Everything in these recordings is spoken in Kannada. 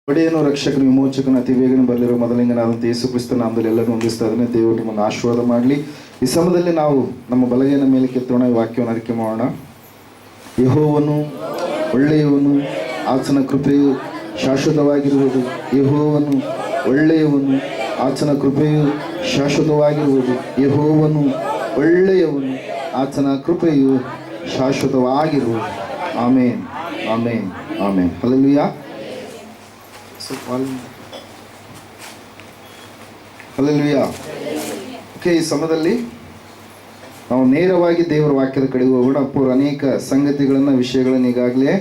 ಒಡೆಯನು ರಕ್ಷಕನು ವಿಮೋಚಕನ ಅತಿ ಬೇಗನೆ ಬರಲಿರುವ ಮೊದಲಿಂಗನಾದಂಥ ಯೇಸು ಕ್ರಿಸ್ತ ನಾಮದಲ್ಲಿ ಎಲ್ಲರೂ ಹೊಂದಿಸ್ತಾ ಇದ್ದಾನೆ. ದೇವರು ನಮ್ಮನ್ನು ಆಶೀರ್ವಾದ ಮಾಡಲಿ. ಈ ಸಮಯದಲ್ಲಿ ನಾವು ನಮ್ಮ ಬಲಗೈನ ಮೇಲೆ ಕೆತ್ತೋಣ, ಈ ವಾಕ್ಯವನ್ನು ಅರಿಕೆ ಮಾಡೋಣ. ಯೆಹೋವನು ಒಳ್ಳೆಯವನು, ಆತನ ಕೃಪೆಯು ಶಾಶ್ವತವಾಗಿರುವುದು. ಯೆಹೋವನು ಒಳ್ಳೆಯವನು, ಆತನ ಕೃಪೆಯು ಶಾಶ್ವತವಾಗಿರುವುದು. ಯೆಹೋವನು ಒಳ್ಳೆಯವನು, ಆತನ ಕೃಪೆಯು ಶಾಶ್ವತವಾಗಿರುವುದು. ಆಮೇನ್, ಆಮೇನ್, ಆಮೇನ್. ಹಲ್ಲೆಲೂಯಾ. ಹಲ್ಲೆಲೂಯಾ. ಓಕೆ, ಈ ಸಮಯದಲ್ಲಿ ನಾವು ನೇರವಾಗಿ ದೇವರ ವಾಕ್ಯದ ಕಡೆಗೆ ಹೋಗೋಣ. ಅಪ್ಪರು ಅನೇಕ ಸಂಗತಿಗಳನ್ನು, ವಿಷಯಗಳನ್ನು ಈಗಾಗಲೇ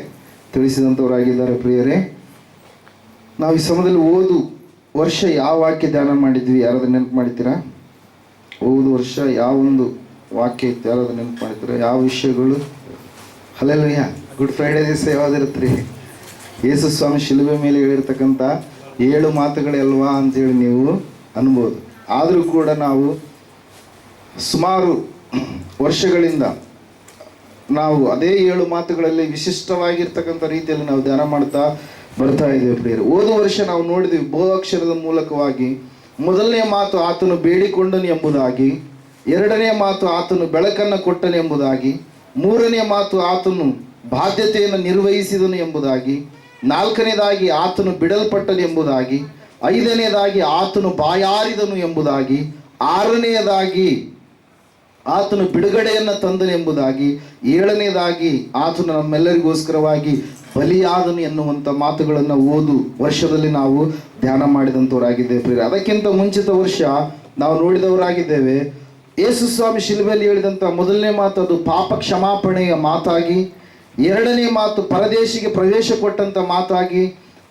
ತಿಳಿಸಿದಂಥವರಾಗಿದ್ದಾರೆ. ಪ್ರಿಯರೇ, ನಾವು ಈ ಸಮಯದಲ್ಲಿ ವರ್ಷ ಯಾವ ವಾಕ್ಯ ಧ್ಯಾನ ಮಾಡಿದ್ವಿ? ಯಾರಾದ್ರೂ ನೆನಪು ಮಾಡ್ತೀರಾ? ವರ್ಷ ಯಾವೊಂದು ವಾಕ್ಯ ಇತ್ತು? ಯಾರಾದ್ರೂ ನೆನಪು ಮಾಡ್ತೀರಾ? ಯಾವ ವಿಷಯಗಳು? ಹಲ್ಲೆಲೂಯಾ. ಗುಡ್ ಫ್ರೈಡೇ ದಿವಸ ಯಾವ್ದಿರುತ್ತೆ ರೀ? ಯೇಸು ಸ್ವಾಮಿ ಶಿಲುಬೆ ಮೇಲೆ ಹೇಳಿರ್ತಕ್ಕಂಥ 7 ಮಾತುಗಳಲ್ವಾ ಅಂತೇಳಿ ನೀವು ಅನ್ಬೋದು. ಆದರೂ ಕೂಡ ನಾವು ಸುಮಾರು ವರ್ಷಗಳಿಂದ ನಾವು ಅದೇ 7 ಮಾತುಗಳಲ್ಲಿ ವಿಶಿಷ್ಟವಾಗಿರ್ತಕ್ಕಂಥ ರೀತಿಯಲ್ಲಿ ನಾವು ಧ್ಯಾನ ಮಾಡ್ತಾ ಬರ್ತಾ ಇದ್ದೇವೆ. ಪ್ರಿಯರು, ವರ್ಷ ನಾವು ನೋಡಿದ್ವಿ ಬಹು ಅಕ್ಷರದ ಮೂಲಕವಾಗಿ. ಮೊದಲನೇ ಮಾತು ಆತನು ಬೇಡಿಕೊಂಡನು ಎಂಬುದಾಗಿ, 2ನೇ ಮಾತು ಆತನು ಬೆಳಕನ್ನು ಕೊಟ್ಟನು ಎಂಬುದಾಗಿ, 3ನೇ ಮಾತು ಆತನು ಬಾಧ್ಯತೆಯನ್ನು ನಿರ್ವಹಿಸಿದನು ಎಂಬುದಾಗಿ, 4ನೇದಾಗಿ ಆತನು ಬಿಡಲ್ಪಟ್ಟನು ಎಂಬುದಾಗಿ, 5ನೇದಾಗಿ ಆತನು ಬಾಯಾರಿದನು ಎಂಬುದಾಗಿ, 6ನೇದಾಗಿ ಆತನು ಬಿಡುಗಡೆಯನ್ನು ತಂದನು ಎಂಬುದಾಗಿ, 7ನೇದಾಗಿ ಆತನು ನಮ್ಮೆಲ್ಲರಿಗೋಸ್ಕರವಾಗಿ ಬಲಿಯಾದನು ಎನ್ನುವಂಥ ಮಾತುಗಳನ್ನು ವರ್ಷದಲ್ಲಿ ನಾವು ಧ್ಯಾನ ಮಾಡಿದಂಥವರಾಗಿದ್ದೇವೆ. ಅದಕ್ಕಿಂತ ಮುಂಚಿತ ವರ್ಷ ನಾವು ನೋಡಿದವರಾಗಿದ್ದೇವೆ. ಯೇಸು ಸ್ವಾಮಿ ಶಿಲುಬೆಯಲ್ಲಿ ಹೇಳಿದಂಥ ಮೊದಲನೇ ಮಾತು ಅದು ಪಾಪ ಕ್ಷಮಾಪಣೆಯ ಮಾತಾಗಿ, 2ನೇ ಮಾತು ಪರದೇಶಿಗೆ ಪ್ರವೇಶ ಕೊಟ್ಟಂಥ ಮಾತಾಗಿ,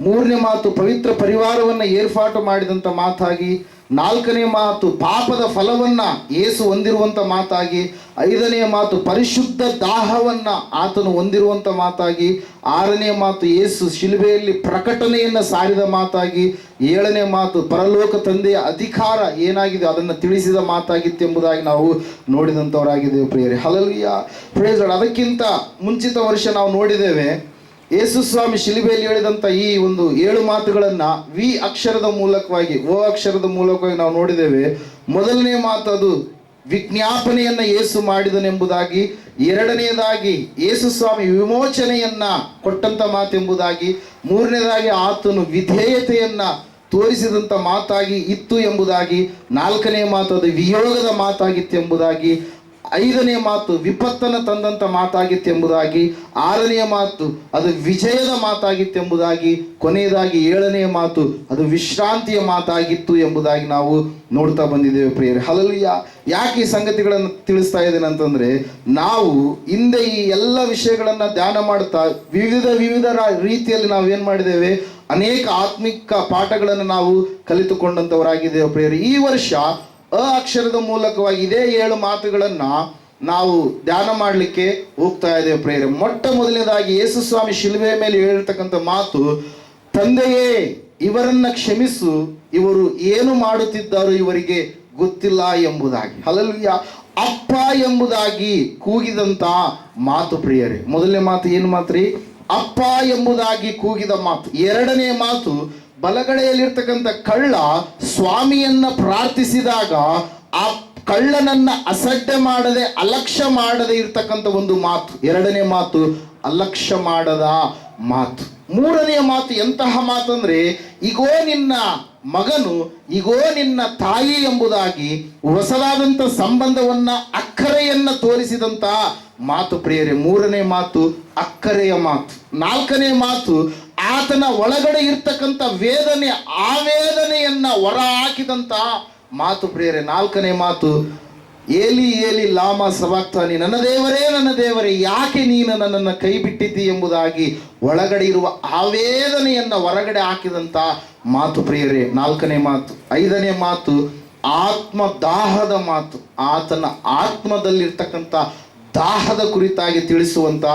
3ನೇ ಮಾತು ಪವಿತ್ರ ಪರಿವಾರವನ್ನು ಏರ್ಪಾಟು ಮಾಡಿದಂಥ ಮಾತಾಗಿ, 4ನೇ ಮಾತು ಪಾಪದ ಫಲವನ್ನು ಯೇಸು ಹೊಂದಿರುವಂಥ ಮಾತಾಗಿ, 5ನೇ ಮಾತು ಪರಿಶುದ್ಧ ದಾಹವನ್ನು ಆತನು ಹೊಂದಿರುವಂಥ ಮಾತಾಗಿ, 6ನೇ ಮಾತು ಯೇಸು ಶಿಲುಬೆಯಲ್ಲಿ ಪ್ರಕಟಣೆಯನ್ನು ಸಾರಿದ ಮಾತಾಗಿ, 7ನೇ ಮಾತು ಪರಲೋಕ ತಂದೆಯ ಅಧಿಕಾರ ಏನಾಗಿದೆ ಅದನ್ನು ತಿಳಿಸಿದ ಮಾತಾಗಿತ್ತು ಎಂಬುದಾಗಿ ನಾವು ನೋಡಿದಂಥವರಾಗಿದ್ದೇವೆ. ಪ್ರಿಯರೇ, ಹಲ್ಲೆಲೂಯಾ, ಪ್ರೈಸ್ ಲಾರ್ಡ್. ಅದಕ್ಕಿಂತ ಮುಂಚಿತ ವರ್ಷ ನಾವು ನೋಡಿದ್ದೇವೆ ಯೇಸು ಸ್ವಾಮಿ ಶಿಲುಬೆಯಲ್ಲಿ ಹೇಳಿದಂಥ ಈ 7 ಮಾತುಗಳನ್ನು ವಿ ಅಕ್ಷರದ ಮೂಲಕವಾಗಿ, ಅಕ್ಷರದ ಮೂಲಕವಾಗಿ ನಾವು ನೋಡಿದ್ದೇವೆ. ಮೊದಲನೇ ಮಾತು ಅದು ವಿಜ್ಞಾಪನೆಯನ್ನು ಯೇಸು ಮಾಡಿದನೆಂಬುದಾಗಿ, 2ನೇದಾಗಿ ಯೇಸು ಸ್ವಾಮಿ ವಿಮೋಚನೆಯನ್ನ ಕೊಟ್ಟಂತ ಮಾತೆಂಬುದಾಗಿ, 3ನೇದಾಗಿ ಆತನು ವಿಧೇಯತೆಯನ್ನ ತೋರಿಸಿದಂಥ ಮಾತಾಗಿ ಇತ್ತು ಎಂಬುದಾಗಿ, 4ನೇ ಮಾತು ಅದು ವಿಯೋಗದ ಮಾತಾಗಿತ್ತು ಎಂಬುದಾಗಿ, 5ನೇ ಮಾತು ವಿಪತ್ತನ್ನು ತಂದಂಥ ಮಾತಾಗಿತ್ತು ಎಂಬುದಾಗಿ, 6ನೇ ಮಾತು ಅದು ವಿಜಯದ ಮಾತಾಗಿತ್ತು ಎಂಬುದಾಗಿ, ಕೊನೆಯದಾಗಿ 7ನೇ ಮಾತು ಅದು ವಿಶ್ರಾಂತಿಯ ಮಾತಾಗಿತ್ತು ಎಂಬುದಾಗಿ ನಾವು ನೋಡ್ತಾ ಬಂದಿದ್ದೇವೆ. ಪ್ರಿಯರೇ, ಹಲ್ಲೆಲೂಯಾ. ಯಾಕೆ ಈ ಸಂಗತಿಗಳನ್ನು ತಿಳಿಸ್ತಾ ಇದ್ದೇನೆ ಅಂತಂದರೆ, ನಾವು ಹಿಂದೆ ಈ ಎಲ್ಲ ವಿಷಯಗಳನ್ನು ಧ್ಯಾನ ಮಾಡ್ತಾ ವಿವಿಧ ರೀತಿಯಲ್ಲಿ ನಾವೇನು ಮಾಡಿದ್ದೇವೆ, ಅನೇಕ ಆತ್ಮಿಕ ಪಾಠಗಳನ್ನು ನಾವು ಕಲಿತುಕೊಂಡಂಥವರಾಗಿದ್ದೇವೆ. ಪ್ರಿಯರೇ, ಈ ವರ್ಷ ಅಕ್ಷರದ ಮೂಲಕವಾಗಿ ಇದೇ 7 ಮಾತುಗಳನ್ನು ನಾವು ಧ್ಯಾನ ಮಾಡಲಿಕ್ಕೆ ಹೋಗ್ತಾ ಇದ್ದೇವೆ. ಪ್ರಿಯರೇ, ಮೊಟ್ಟ ಮೊದಲನೇದಾಗಿ ಯೇಸು ಸ್ವಾಮಿ ಶಿಲುಬೆಯ ಮೇಲೆ ಹೇಳಿರ್ತಕ್ಕಂಥ ಮಾತು, ತಂದೆಯೇ ಇವರನ್ನ ಕ್ಷಮಿಸು, ಇವರು ಏನು ಮಾಡುತ್ತಿದ್ದಾರೋ ಇವರಿಗೆ ಗೊತ್ತಿಲ್ಲ ಎಂಬುದಾಗಿ. ಹಲ್ಲೆಲೂಯಾ. ಅಪ್ಪ ಎಂಬುದಾಗಿ ಕೂಗಿದಂತ ಮಾತು. ಪ್ರಿಯರೇ, ಮೊದಲನೇ ಮಾತು ಏನು ಮಾತ್ರಿ? ಅಪ್ಪ ಎಂಬುದಾಗಿ ಕೂಗಿದ ಮಾತು. 2ನೇ ಮಾತು ಬಲಗಡೆಯಲ್ಲಿರ್ತಕ್ಕಂಥ ಕಳ್ಳ ಸ್ವಾಮಿಯನ್ನ ಪ್ರಾರ್ಥಿಸಿದಾಗ ಆ ಕಳ್ಳನನ್ನ ಅಸಡ್ಡೆ ಮಾಡದೆ, ಅಲಕ್ಷ್ಯ ಮಾಡದೆ ಇರ್ತಕ್ಕಂಥ ಒಂದು ಮಾತು. 2ನೇ ಮಾತು ಅಲಕ್ಷ್ಯ ಮಾಡದ ಮಾತು. 3ನೇ ಮಾತು ಎಂತಹ ಮಾತು ಅಂದ್ರೆ, ಇಗೋ ನಿನ್ನ ಮಗನು, ಇಗೋ ನಿನ್ನ ತಾಯಿ ಎಂಬುದಾಗಿ ಹೊಸದಾದಂಥ ಸಂಬಂಧವನ್ನ, ಅಕ್ಕರೆಯನ್ನ ತೋರಿಸಿದಂತ ಮಾತು. ಪ್ರಿಯರೇ, 3ನೇ ಮಾತು ಅಕ್ಕರೆಯ ಮಾತು. 4ನೇ ಮಾತು ಆತನ ಒಳಗಡೆ ಇರ್ತಕ್ಕಂಥ ವೇದನೆ, ಆ ವೇದನೆಯನ್ನ ಹೊರ ಹಾಕಿದಂತ ಮಾತು. ಪ್ರಿಯರೇ, 4ನೇ ಮಾತು ಏಲಿ ಏಲಿ ಲಾಮ ಸಬಕ್ತಾನಿ, ನನ್ನ ದೇವರೇ ಯಾಕೆ ನೀನು ನನ್ನನ್ನು ಕೈ ಬಿಟ್ಟಿದ್ದಿ ಎಂಬುದಾಗಿ ಒಳಗಡೆ ಇರುವ ಆ ವೇದನೆಯನ್ನ ಹೊರಗಡೆ ಹಾಕಿದಂತ ಮಾತು. ಪ್ರಿಯರೇ, 4ನೇ ಮಾತು. 5ನೇ ಮಾತು ಆತ್ಮದಾಹದ ಮಾತು. ಆತನ ಆತ್ಮದಲ್ಲಿರ್ತಕ್ಕಂಥ ದಾಹದ ಕುರಿತಾಗಿ ತಿಳಿಸುವಂತ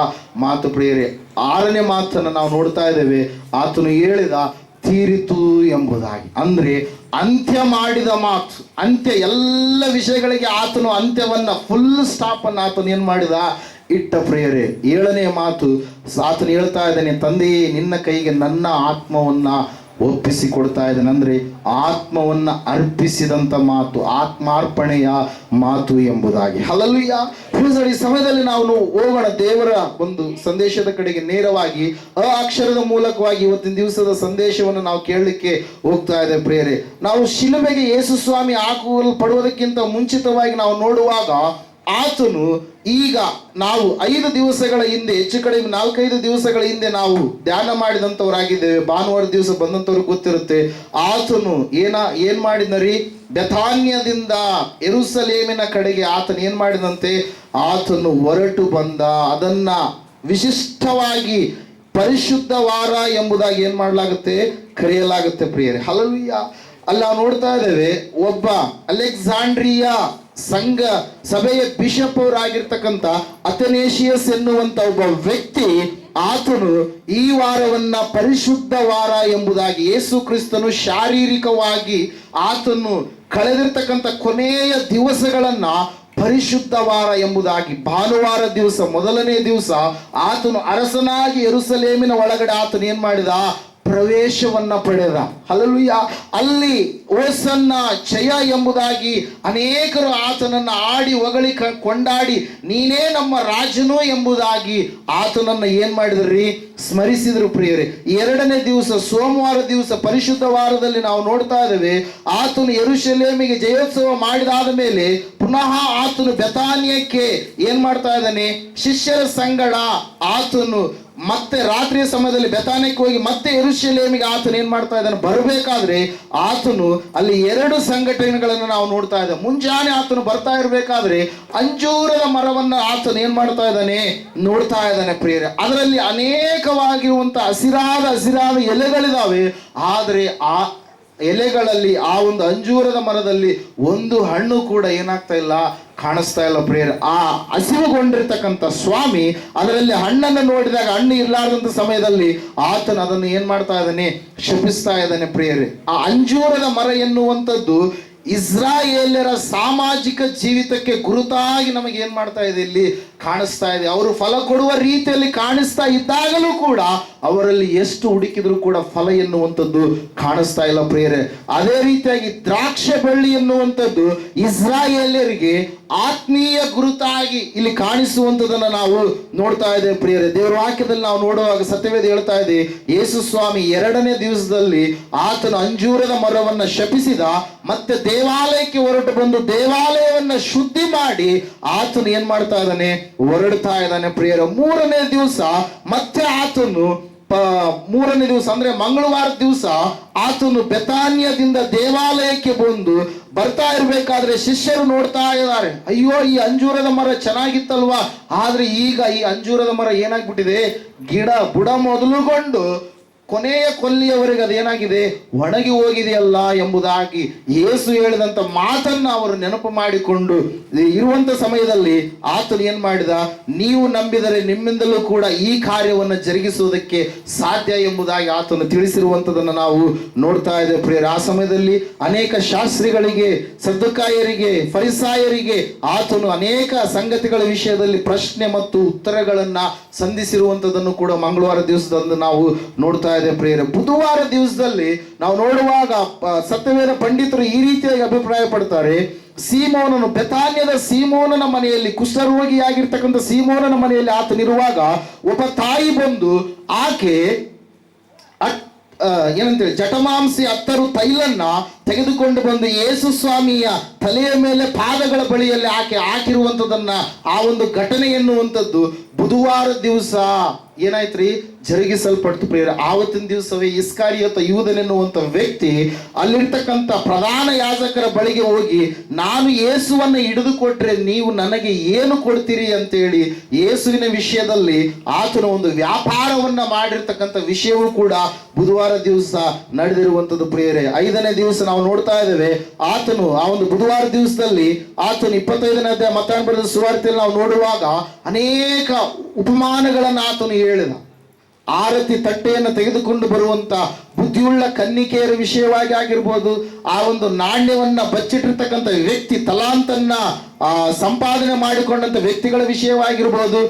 ಮಾತು. ಪ್ರಿಯರೇ, 6ನೇ ಮಾತನ್ನು ನಾವು ನೋಡ್ತಾ ಇದ್ದೇವೆ. ಆತನು ಹೇಳಿದ ತೀರಿತು ಎಂಬುದಾಗಿ, ಅಂದ್ರೆ ಅಂತ್ಯ ಮಾಡಿದ ಮಾತು. ಅಂತ್ಯ, ಎಲ್ಲ ವಿಷಯಗಳಿಗೆ ಆತನು ಅಂತ್ಯವನ್ನ, ಫುಲ್ ಸ್ಟಾಪ್ ಅನ್ನು ಆತನು ಏನ್ ಮಾಡಿದ, ಇಟ್ಟ. ಪ್ರಿಯರೇ, 7ನೇ ಮಾತು ಆತನು ಹೇಳ್ತಾ ಇದ್ದಾನೆ, ತಂದೆಯೇ ನಿನ್ನ ಕೈಗೆ ನನ್ನ ಆತ್ಮವನ್ನ ಒಪ್ಪಿಸಿಕೊಡ್ತಾ ಇದ್ದಾನೆ. ಅಂದರೆ ಆತ್ಮವನ್ನ ಅರ್ಪಿಸಿದಂಥ ಮಾತು, ಆತ್ಮಾರ್ಪಣೆಯ ಮಾತು ಎಂಬುದಾಗಿ. ಹಲ್ಲೆಲೂಯಾ. ಈ ಸಮಯದಲ್ಲಿ ನಾವು ಹೋಗೋಣ ದೇವರ ಒಂದು ಸಂದೇಶದ ಕಡೆಗೆ. ನೇರವಾಗಿ ಅಕ್ಷರದ ಮೂಲಕವಾಗಿ ಇವತ್ತಿನ ದಿವಸದ ಸಂದೇಶವನ್ನು ನಾವು ಕೇಳಲಿಕ್ಕೆ ಹೋಗ್ತಾ ಇದ್ದೇವೆ ಪ್ರಿಯರೇ. ನಾವು ಶಿಲುಬೆಗೆ ಯೇಸು ಸ್ವಾಮಿ ಹಾಕಲ್ಪಡುವುದಕ್ಕಿಂತ ಮುಂಚಿತವಾಗಿ ನಾವು ನೋಡುವಾಗ ಆತನು ಈಗ ನಾವು 5 ದಿವಸಗಳ ಹಿಂದೆ, ಹೆಚ್ಚು ಕಡಿಮೆ 4-5 ದಿವಸಗಳ ಹಿಂದೆ ನಾವು ಧ್ಯಾನ ಮಾಡಿದಂಥವರಾಗಿದ್ದೇವೆ. ಭಾನುವಾರ ದಿವಸ ಬಂದಂಥವ್ರಿಗೆ ಗೊತ್ತಿರುತ್ತೆ. ಆತನು ಏನ್ ಮಾಡಿದನರಿ, ಬೆಥಾನ್ಯದಿಂದ ಯೆರೂಸಲೇಮಿನ ಕಡೆಗೆ ಆತನು ಏನ್ ಮಾಡಿದಂತೆ, ಆತನು ಹೊರಟು ಬಂದ. ಅದನ್ನ ವಿಶಿಷ್ಟವಾಗಿ ಪರಿಶುದ್ಧ ವಾರ ಎಂಬುದಾಗಿ ಏನ್ ಮಾಡಲಾಗುತ್ತೆ, ಕರೆಯಲಾಗುತ್ತೆ ಪ್ರಿಯರೇ. ಹಲ್ಲೆಲೂಯಾ. ಅಲ್ಲಿ ನಾವು ನೋಡ್ತಾ ಇದ್ದೇವೆ, ಒಬ್ಬ ಅಲೆಕ್ಸಾಂಡ್ರಿಯಾ ಸಭೆಯ ಬಿಷಪ್ ಅವರಾಗಿರ್ತಕ್ಕಂಥ ಅಥನೇಶಿಯಸ್ ಎನ್ನುವಂತ ಒಬ್ಬ ವ್ಯಕ್ತಿ, ಆತನು ಈ ವಾರವನ್ನ ಪರಿಶುದ್ಧ ವಾರ ಎಂಬುದಾಗಿ, ಯೇಸು ಕ್ರಿಸ್ತನು ಶಾರೀರಿಕವಾಗಿ ಆತನು ಕಳೆದಿರ್ತಕ್ಕಂಥ ಕೊನೆಯ ದಿವಸಗಳನ್ನ ಪರಿಶುದ್ಧ ವಾರ ಎಂಬುದಾಗಿ, ಭಾನುವಾರ ದಿವಸ ಮೊದಲನೇ ದಿವಸ ಆತನು ಅರಸನಾಗಿ ಯೆರೂಸಲೇಮಿನ ಒಳಗಡೆ ಆತನು ಏನ್ ಮಾಡಿದ, ಪ್ರವೇಶವನ್ನ ಪಡೆದ. ಹಲ್ಲೆಲೂಯಾ. ಅಲ್ಲಿ ಓಸನ್ನ ಜಯ ಎಂಬುದಾಗಿ ಅನೇಕರು ಆತನನ್ನ ಆಡಿ ಹೊಗಳಿ ಕೊಂಡಾಡಿ, ನೀನೇ ನಮ್ಮ ರಾಜನು ಎಂಬುದಾಗಿ ಆತನನ್ನ ಏನ್ ಮಾಡಿದ್ರಿ, ಸ್ಮರಿಸಿದ್ರು ಪ್ರಿಯರೇ. 2ನೇ ದಿವಸ ಸೋಮವಾರ ದಿವಸ ಪರಿಶುದ್ಧ ವಾರದಲ್ಲಿ ನಾವು ನೋಡ್ತಾ ಇದ್ದೇವೆ, ಆತನು ಯೆರೂಸಲೇಮಿಗೆ ಜಯೋತ್ಸವ ಮಾಡಿದಾದ ಮೇಲೆ ಪುನಃ ಆತನು ಬೆಥಾನ್ಯಕ್ಕೆ ಏನ್ ಮಾಡ್ತಾ ಇದ್ದಾನೆ, ಶಿಷ್ಯರ ಸಂಗಡ ಆತನು ಮತ್ತೆ ರಾತ್ರಿಯ ಸಮಯದಲ್ಲಿ ಬೆಥಾನ್ಯಕ್ಕೆ ಹೋಗಿ ಮತ್ತೆ ಯೆರೂಸಲೇಮಿಗೆ ಆತನು ಏನ್ ಮಾಡ್ತಾ ಇದ್ದಾನೆ, ಬರಬೇಕಾದ್ರೆ ಆತನು ಅಲ್ಲಿ 2 ಸಂಘಟನೆಗಳನ್ನು ನಾವು ನೋಡ್ತಾ ಇದ್ದೇವೆ. ಮುಂಜಾನೆ ಆತನು ಬರ್ತಾ ಇರಬೇಕಾದ್ರೆ ಅಂಜೂರದ ಮರವನ್ನ ಆತನು ಏನ್ ಮಾಡ್ತಾ ಇದ್ದಾನೆ, ನೋಡ್ತಾ ಇದ್ದಾನೆ ಪ್ರಿಯರೇ. ಅದರಲ್ಲಿ ಅನೇಕವಾಗಿರುವಂತ ಹಸಿರಾದ ಎಲೆಗಳಿದಾವೆ. ಆದರೆ ಆ ಎಲೆಗಳಲ್ಲಿ, ಆ ಒಂದು ಅಂಜೂರದ ಮರದಲ್ಲಿ ಒಂದು ಹಣ್ಣು ಕೂಡ ಏನಾಗ್ತಾ ಇಲ್ಲ, ಕಾಣಿಸ್ತಾ ಇಲ್ಲ ಪ್ರಿಯರೇ. ಆ ಹಸಿವುಗೊಂಡಿರ್ತಕ್ಕಂಥ ಸ್ವಾಮಿ ಅದರಲ್ಲಿ ಹಣ್ಣನ್ನು ನೋಡಿದಾಗ, ಹಣ್ಣು ಇರ್ಲಾರ್ದಂತ ಸಮಯದಲ್ಲಿ ಆತನು ಅದನ್ನು ಏನ್ ಮಾಡ್ತಾ ಇದ್ದಾನೆ, ಶಪಿಸ್ತಾ ಇದ್ದಾನೆ ಪ್ರಿಯರೇ. ಆ ಅಂಜೂರದ ಮರ ಎನ್ನುವಂಥದ್ದು ಇಸ್ರಾಯೇಲ್ಯರ ಸಾಮಾಜಿಕ ಜೀವಿತಕ್ಕೆ ಗುರುತಾಗಿ ನಮಗೆ ಏನ್ ಮಾಡ್ತಾ ಇದೆ, ಇಲ್ಲಿ ಕಾಣಿಸ್ತಾ ಇದೆ. ಅವರು ಫಲ ಕೊಡುವ ರೀತಿಯಲ್ಲಿ ಕಾಣಿಸ್ತಾ ಇದ್ದಾಗಲೂ ಕೂಡ ಅವರಲ್ಲಿ ಎಷ್ಟು ಹುಡುಕಿದ್ರು ಕೂಡ ಫಲ ಎನ್ನುವಂಥದ್ದು ಕಾಣಿಸ್ತಾ ಇಲ್ಲ ಪ್ರಿಯರೇ. ಅದೇ ರೀತಿಯಾಗಿ ದ್ರಾಕ್ಷೆ ಬಳ್ಳಿ ಎನ್ನುವಂಥದ್ದು ಇಸ್ರಾಯೇಲ್ಯರಿಗೆ ಆತ್ಮೀಯ ಗುರುತಾಗಿ ಇಲ್ಲಿ ಕಾಣಿಸುವಂಥದ್ದನ್ನು ನಾವು ನೋಡ್ತಾ ಇದ್ದೇವೆ ಪ್ರಿಯರೇ. ದೇವರ ವಾಕ್ಯದಲ್ಲಿ ನಾವು ನೋಡುವಾಗ ಸತ್ಯವೇದ ಹೇಳ್ತಾ ಇದೆ, ಯೇಸು ಸ್ವಾಮಿ 2ನೇ ದಿವಸದಲ್ಲಿ ಆತನು ಅಂಜೂರದ ಮರವನ್ನ ಶಪಿಸಿದ, ಮತ್ತೆ ದೇವಾಲಯಕ್ಕೆ ಹೊರಟು ಬಂದು ದೇವಾಲಯವನ್ನ ಶುದ್ಧಿ ಮಾಡಿ ಆತನು ಏನ್ ಮಾಡ್ತಾ ಇದ್ದಾನೆ, ಹೊರಡ್ತಾ ಇದ್ದಾನೆ ಪ್ರಿಯರ. 3ನೇ ದಿವಸ ಮತ್ತೆ ಆತನು 3ನೇ ದಿವಸ ಅಂದ್ರೆ ಮಂಗಳವಾರ ದಿವಸ ಆತನು ಬೆಥಾನ್ಯದಿಂದ ದೇವಾಲಯಕ್ಕೆ ಬಂದು ಬರ್ತಾ ಇರ್ಬೇಕಾದ್ರೆ ಶಿಷ್ಯರು ನೋಡ್ತಾ ಇದ್ದಾರೆ, ಅಯ್ಯೋ ಈ ಅಂಜೂರದ ಮರ ಚೆನ್ನಾಗಿತ್ತಲ್ವಾ, ಆದ್ರೆ ಈಗ ಈ ಅಂಜೂರದ ಮರ ಏನಾಗ್ಬಿಟ್ಟಿದೆ, ಗಿಡ ಬುಡ ಮೊದಲುಗೊಂಡು ಕೊನೆಯ ಕೊಲ್ಲಿಯವರೆಗೆ ಅದೇನಾಗಿದೆ, ಒಣಗಿ ಹೋಗಿದೆಯಲ್ಲ ಎಂಬುದಾಗಿ ಯೇಸು ಹೇಳಿದಂತ ಮಾತನ್ನ ಅವರು ನೆನಪು ಮಾಡಿಕೊಂಡು ಇರುವಂತ ಸಮಯದಲ್ಲಿ ಆತನು ಏನ್ ಮಾಡಿದ, ನೀವು ನಂಬಿದರೆ ನಿಮ್ಮಿಂದಲೂ ಕೂಡ ಈ ಕಾರ್ಯವನ್ನು ಜರುಗಿಸುವುದಕ್ಕೆ ಸಾಧ್ಯ ಎಂಬುದಾಗಿ ಆತನು ತಿಳಿಸಿರುವಂತದನ್ನು ನಾವು ನೋಡ್ತಾ ಇದ್ದೇವೆ ಪ್ರಿಯರೇ. ಆ ಸಮಯದಲ್ಲಿ ಅನೇಕ ಶಾಸ್ತ್ರಿಗಳಿಗೆ, ಸದ್ದುಕಾಯರಿಗೆ, ಫರಿಸಾಯರಿಗೆ ಆತನು ಅನೇಕ ಸಂಗತಿಗಳ ವಿಷಯದಲ್ಲಿ ಪ್ರಶ್ನೆ ಮತ್ತು ಉತ್ತರಗಳನ್ನ ಸಂಧಿಸಿರುವಂತದನ್ನು ಕೂಡ ಮಂಗಳವಾರ ದಿವಸದಂದು ನಾವು ನೋಡ್ತಾ ಇದ್ದೇವೆ ಪ್ರಿಯರೇ. ಬುಧವಾರ ದಿವಸದಲ್ಲಿ ನಾವು ನೋಡುವಾಗ ಸತ್ಯವೇದ ಪಂಡಿತರು ಈ ರೀತಿಯಾಗಿ ಅಭಿಪ್ರಾಯ ಪಡ್ತಾರೆ, ಸೀಮೋನನು, ಬೆಥಾನ್ಯದ ಸೀಮೋನನ ಮನೆಯಲ್ಲಿ, ಕುಷ್ಠರೋಗಿಯಾಗಿರ್ತಕ್ಕಂಥ ಸೀಮೋನನ ಮನೆಯಲ್ಲಿ ಆತನಿರುವಾಗ ಒಬ್ಬ ತಾಯಿ ಬಂದು ಆಕೆ ಏನಂತೇಳಿ ಜಟಮಾಂಸಿ ಅತ್ತರು ತೈಲನ್ನ ತೆಗೆದುಕೊಂಡು ಬಂದು ಯೇಸು ಸ್ವಾಮಿಯ ತಲೆಯ ಮೇಲೆ ಪಾದಗಳ ಬಳಿಯಲ್ಲಿ ಆಕೆ ಹಾಕಿರುವಂಥದ್ದನ್ನ, ಆ ಒಂದು ಘಟನೆ ಎನ್ನುವಂಥದ್ದು ಬುಧವಾರ ದಿವಸ ಏನಾಯ್ತ್ರಿ, ಜರುಗಿಸಲ್ಪಡ್ತು ಪ್ರಿಯರೇ. ಆವತ್ತಿನ ದಿವಸವೇ ಇಸ್ಕಾರಿಯೋತ ಯೂದನೆನ್ನುವಂಥ ವ್ಯಕ್ತಿ ಅಲ್ಲಿರ್ತಕ್ಕಂಥ ಪ್ರಧಾನ ಯಾಜಕರ ಬಳಿಗೆ ಹೋಗಿ, ನಾನು ಯೇಸುವನ್ನ ಹಿಡಿದು ಕೊಟ್ರೆ ನೀವು ನನಗೆ ಏನು ಕೊಡ್ತೀರಿ ಅಂತೇಳಿ ಯೇಸುವಿನ ವಿಷಯದಲ್ಲಿ ಆತನ ಒಂದು ವ್ಯಾಪಾರವನ್ನ ಮಾಡಿರ್ತಕ್ಕಂಥ ವಿಷಯವೂ ಕೂಡ ಬುಧವಾರ ದಿವಸ ನಡೆದಿರುವಂಥದ್ದು ಪ್ರಿಯರೇ. 5ನೇ ದಿವಸ ನಾವು ನೋಡ್ತಾ ಇದ್ದೇವೆ, ಆತನು ಆ ಒಂದು ಬುಧವಾರ ದಿವಸದಲ್ಲಿ ಆತನು 25ನೇ ಅಧ್ಯಾಯ ಮತ್ತಾಯನ ಬರೆದ ಸುವಾರ್ತೆಯಲ್ಲಿ ನಾವು ನೋಡುವಾಗ ಅನೇಕ ಉಪಮಾನಗಳನ್ನು ಆತನು ಹೇಳಿದ. ಆರತಿ ತಟ್ಟೆಯನ್ನು ತೆಗೆದುಕೊಂಡು ಬರುವಂತ ಬುದ್ಧಿಯುಳ್ಳ ಕನ್ನಿಕೆಯರ ವಿಷಯವಾಗಿ ಆಗಿರ್ಬೋದು, ಆ ಒಂದು ನಾಣ್ಯವನ್ನ ಬಚ್ಚಿಟ್ಟಿರ್ತಕ್ಕಂಥ ವ್ಯಕ್ತಿ, ತಲಾಂತನ್ನ ಸಂಪಾದನೆ ಮಾಡಿಕೊಂಡಂತ ವ್ಯಕ್ತಿಗಳ ವಿಷಯವಾಗಿರ್ಬೋದು,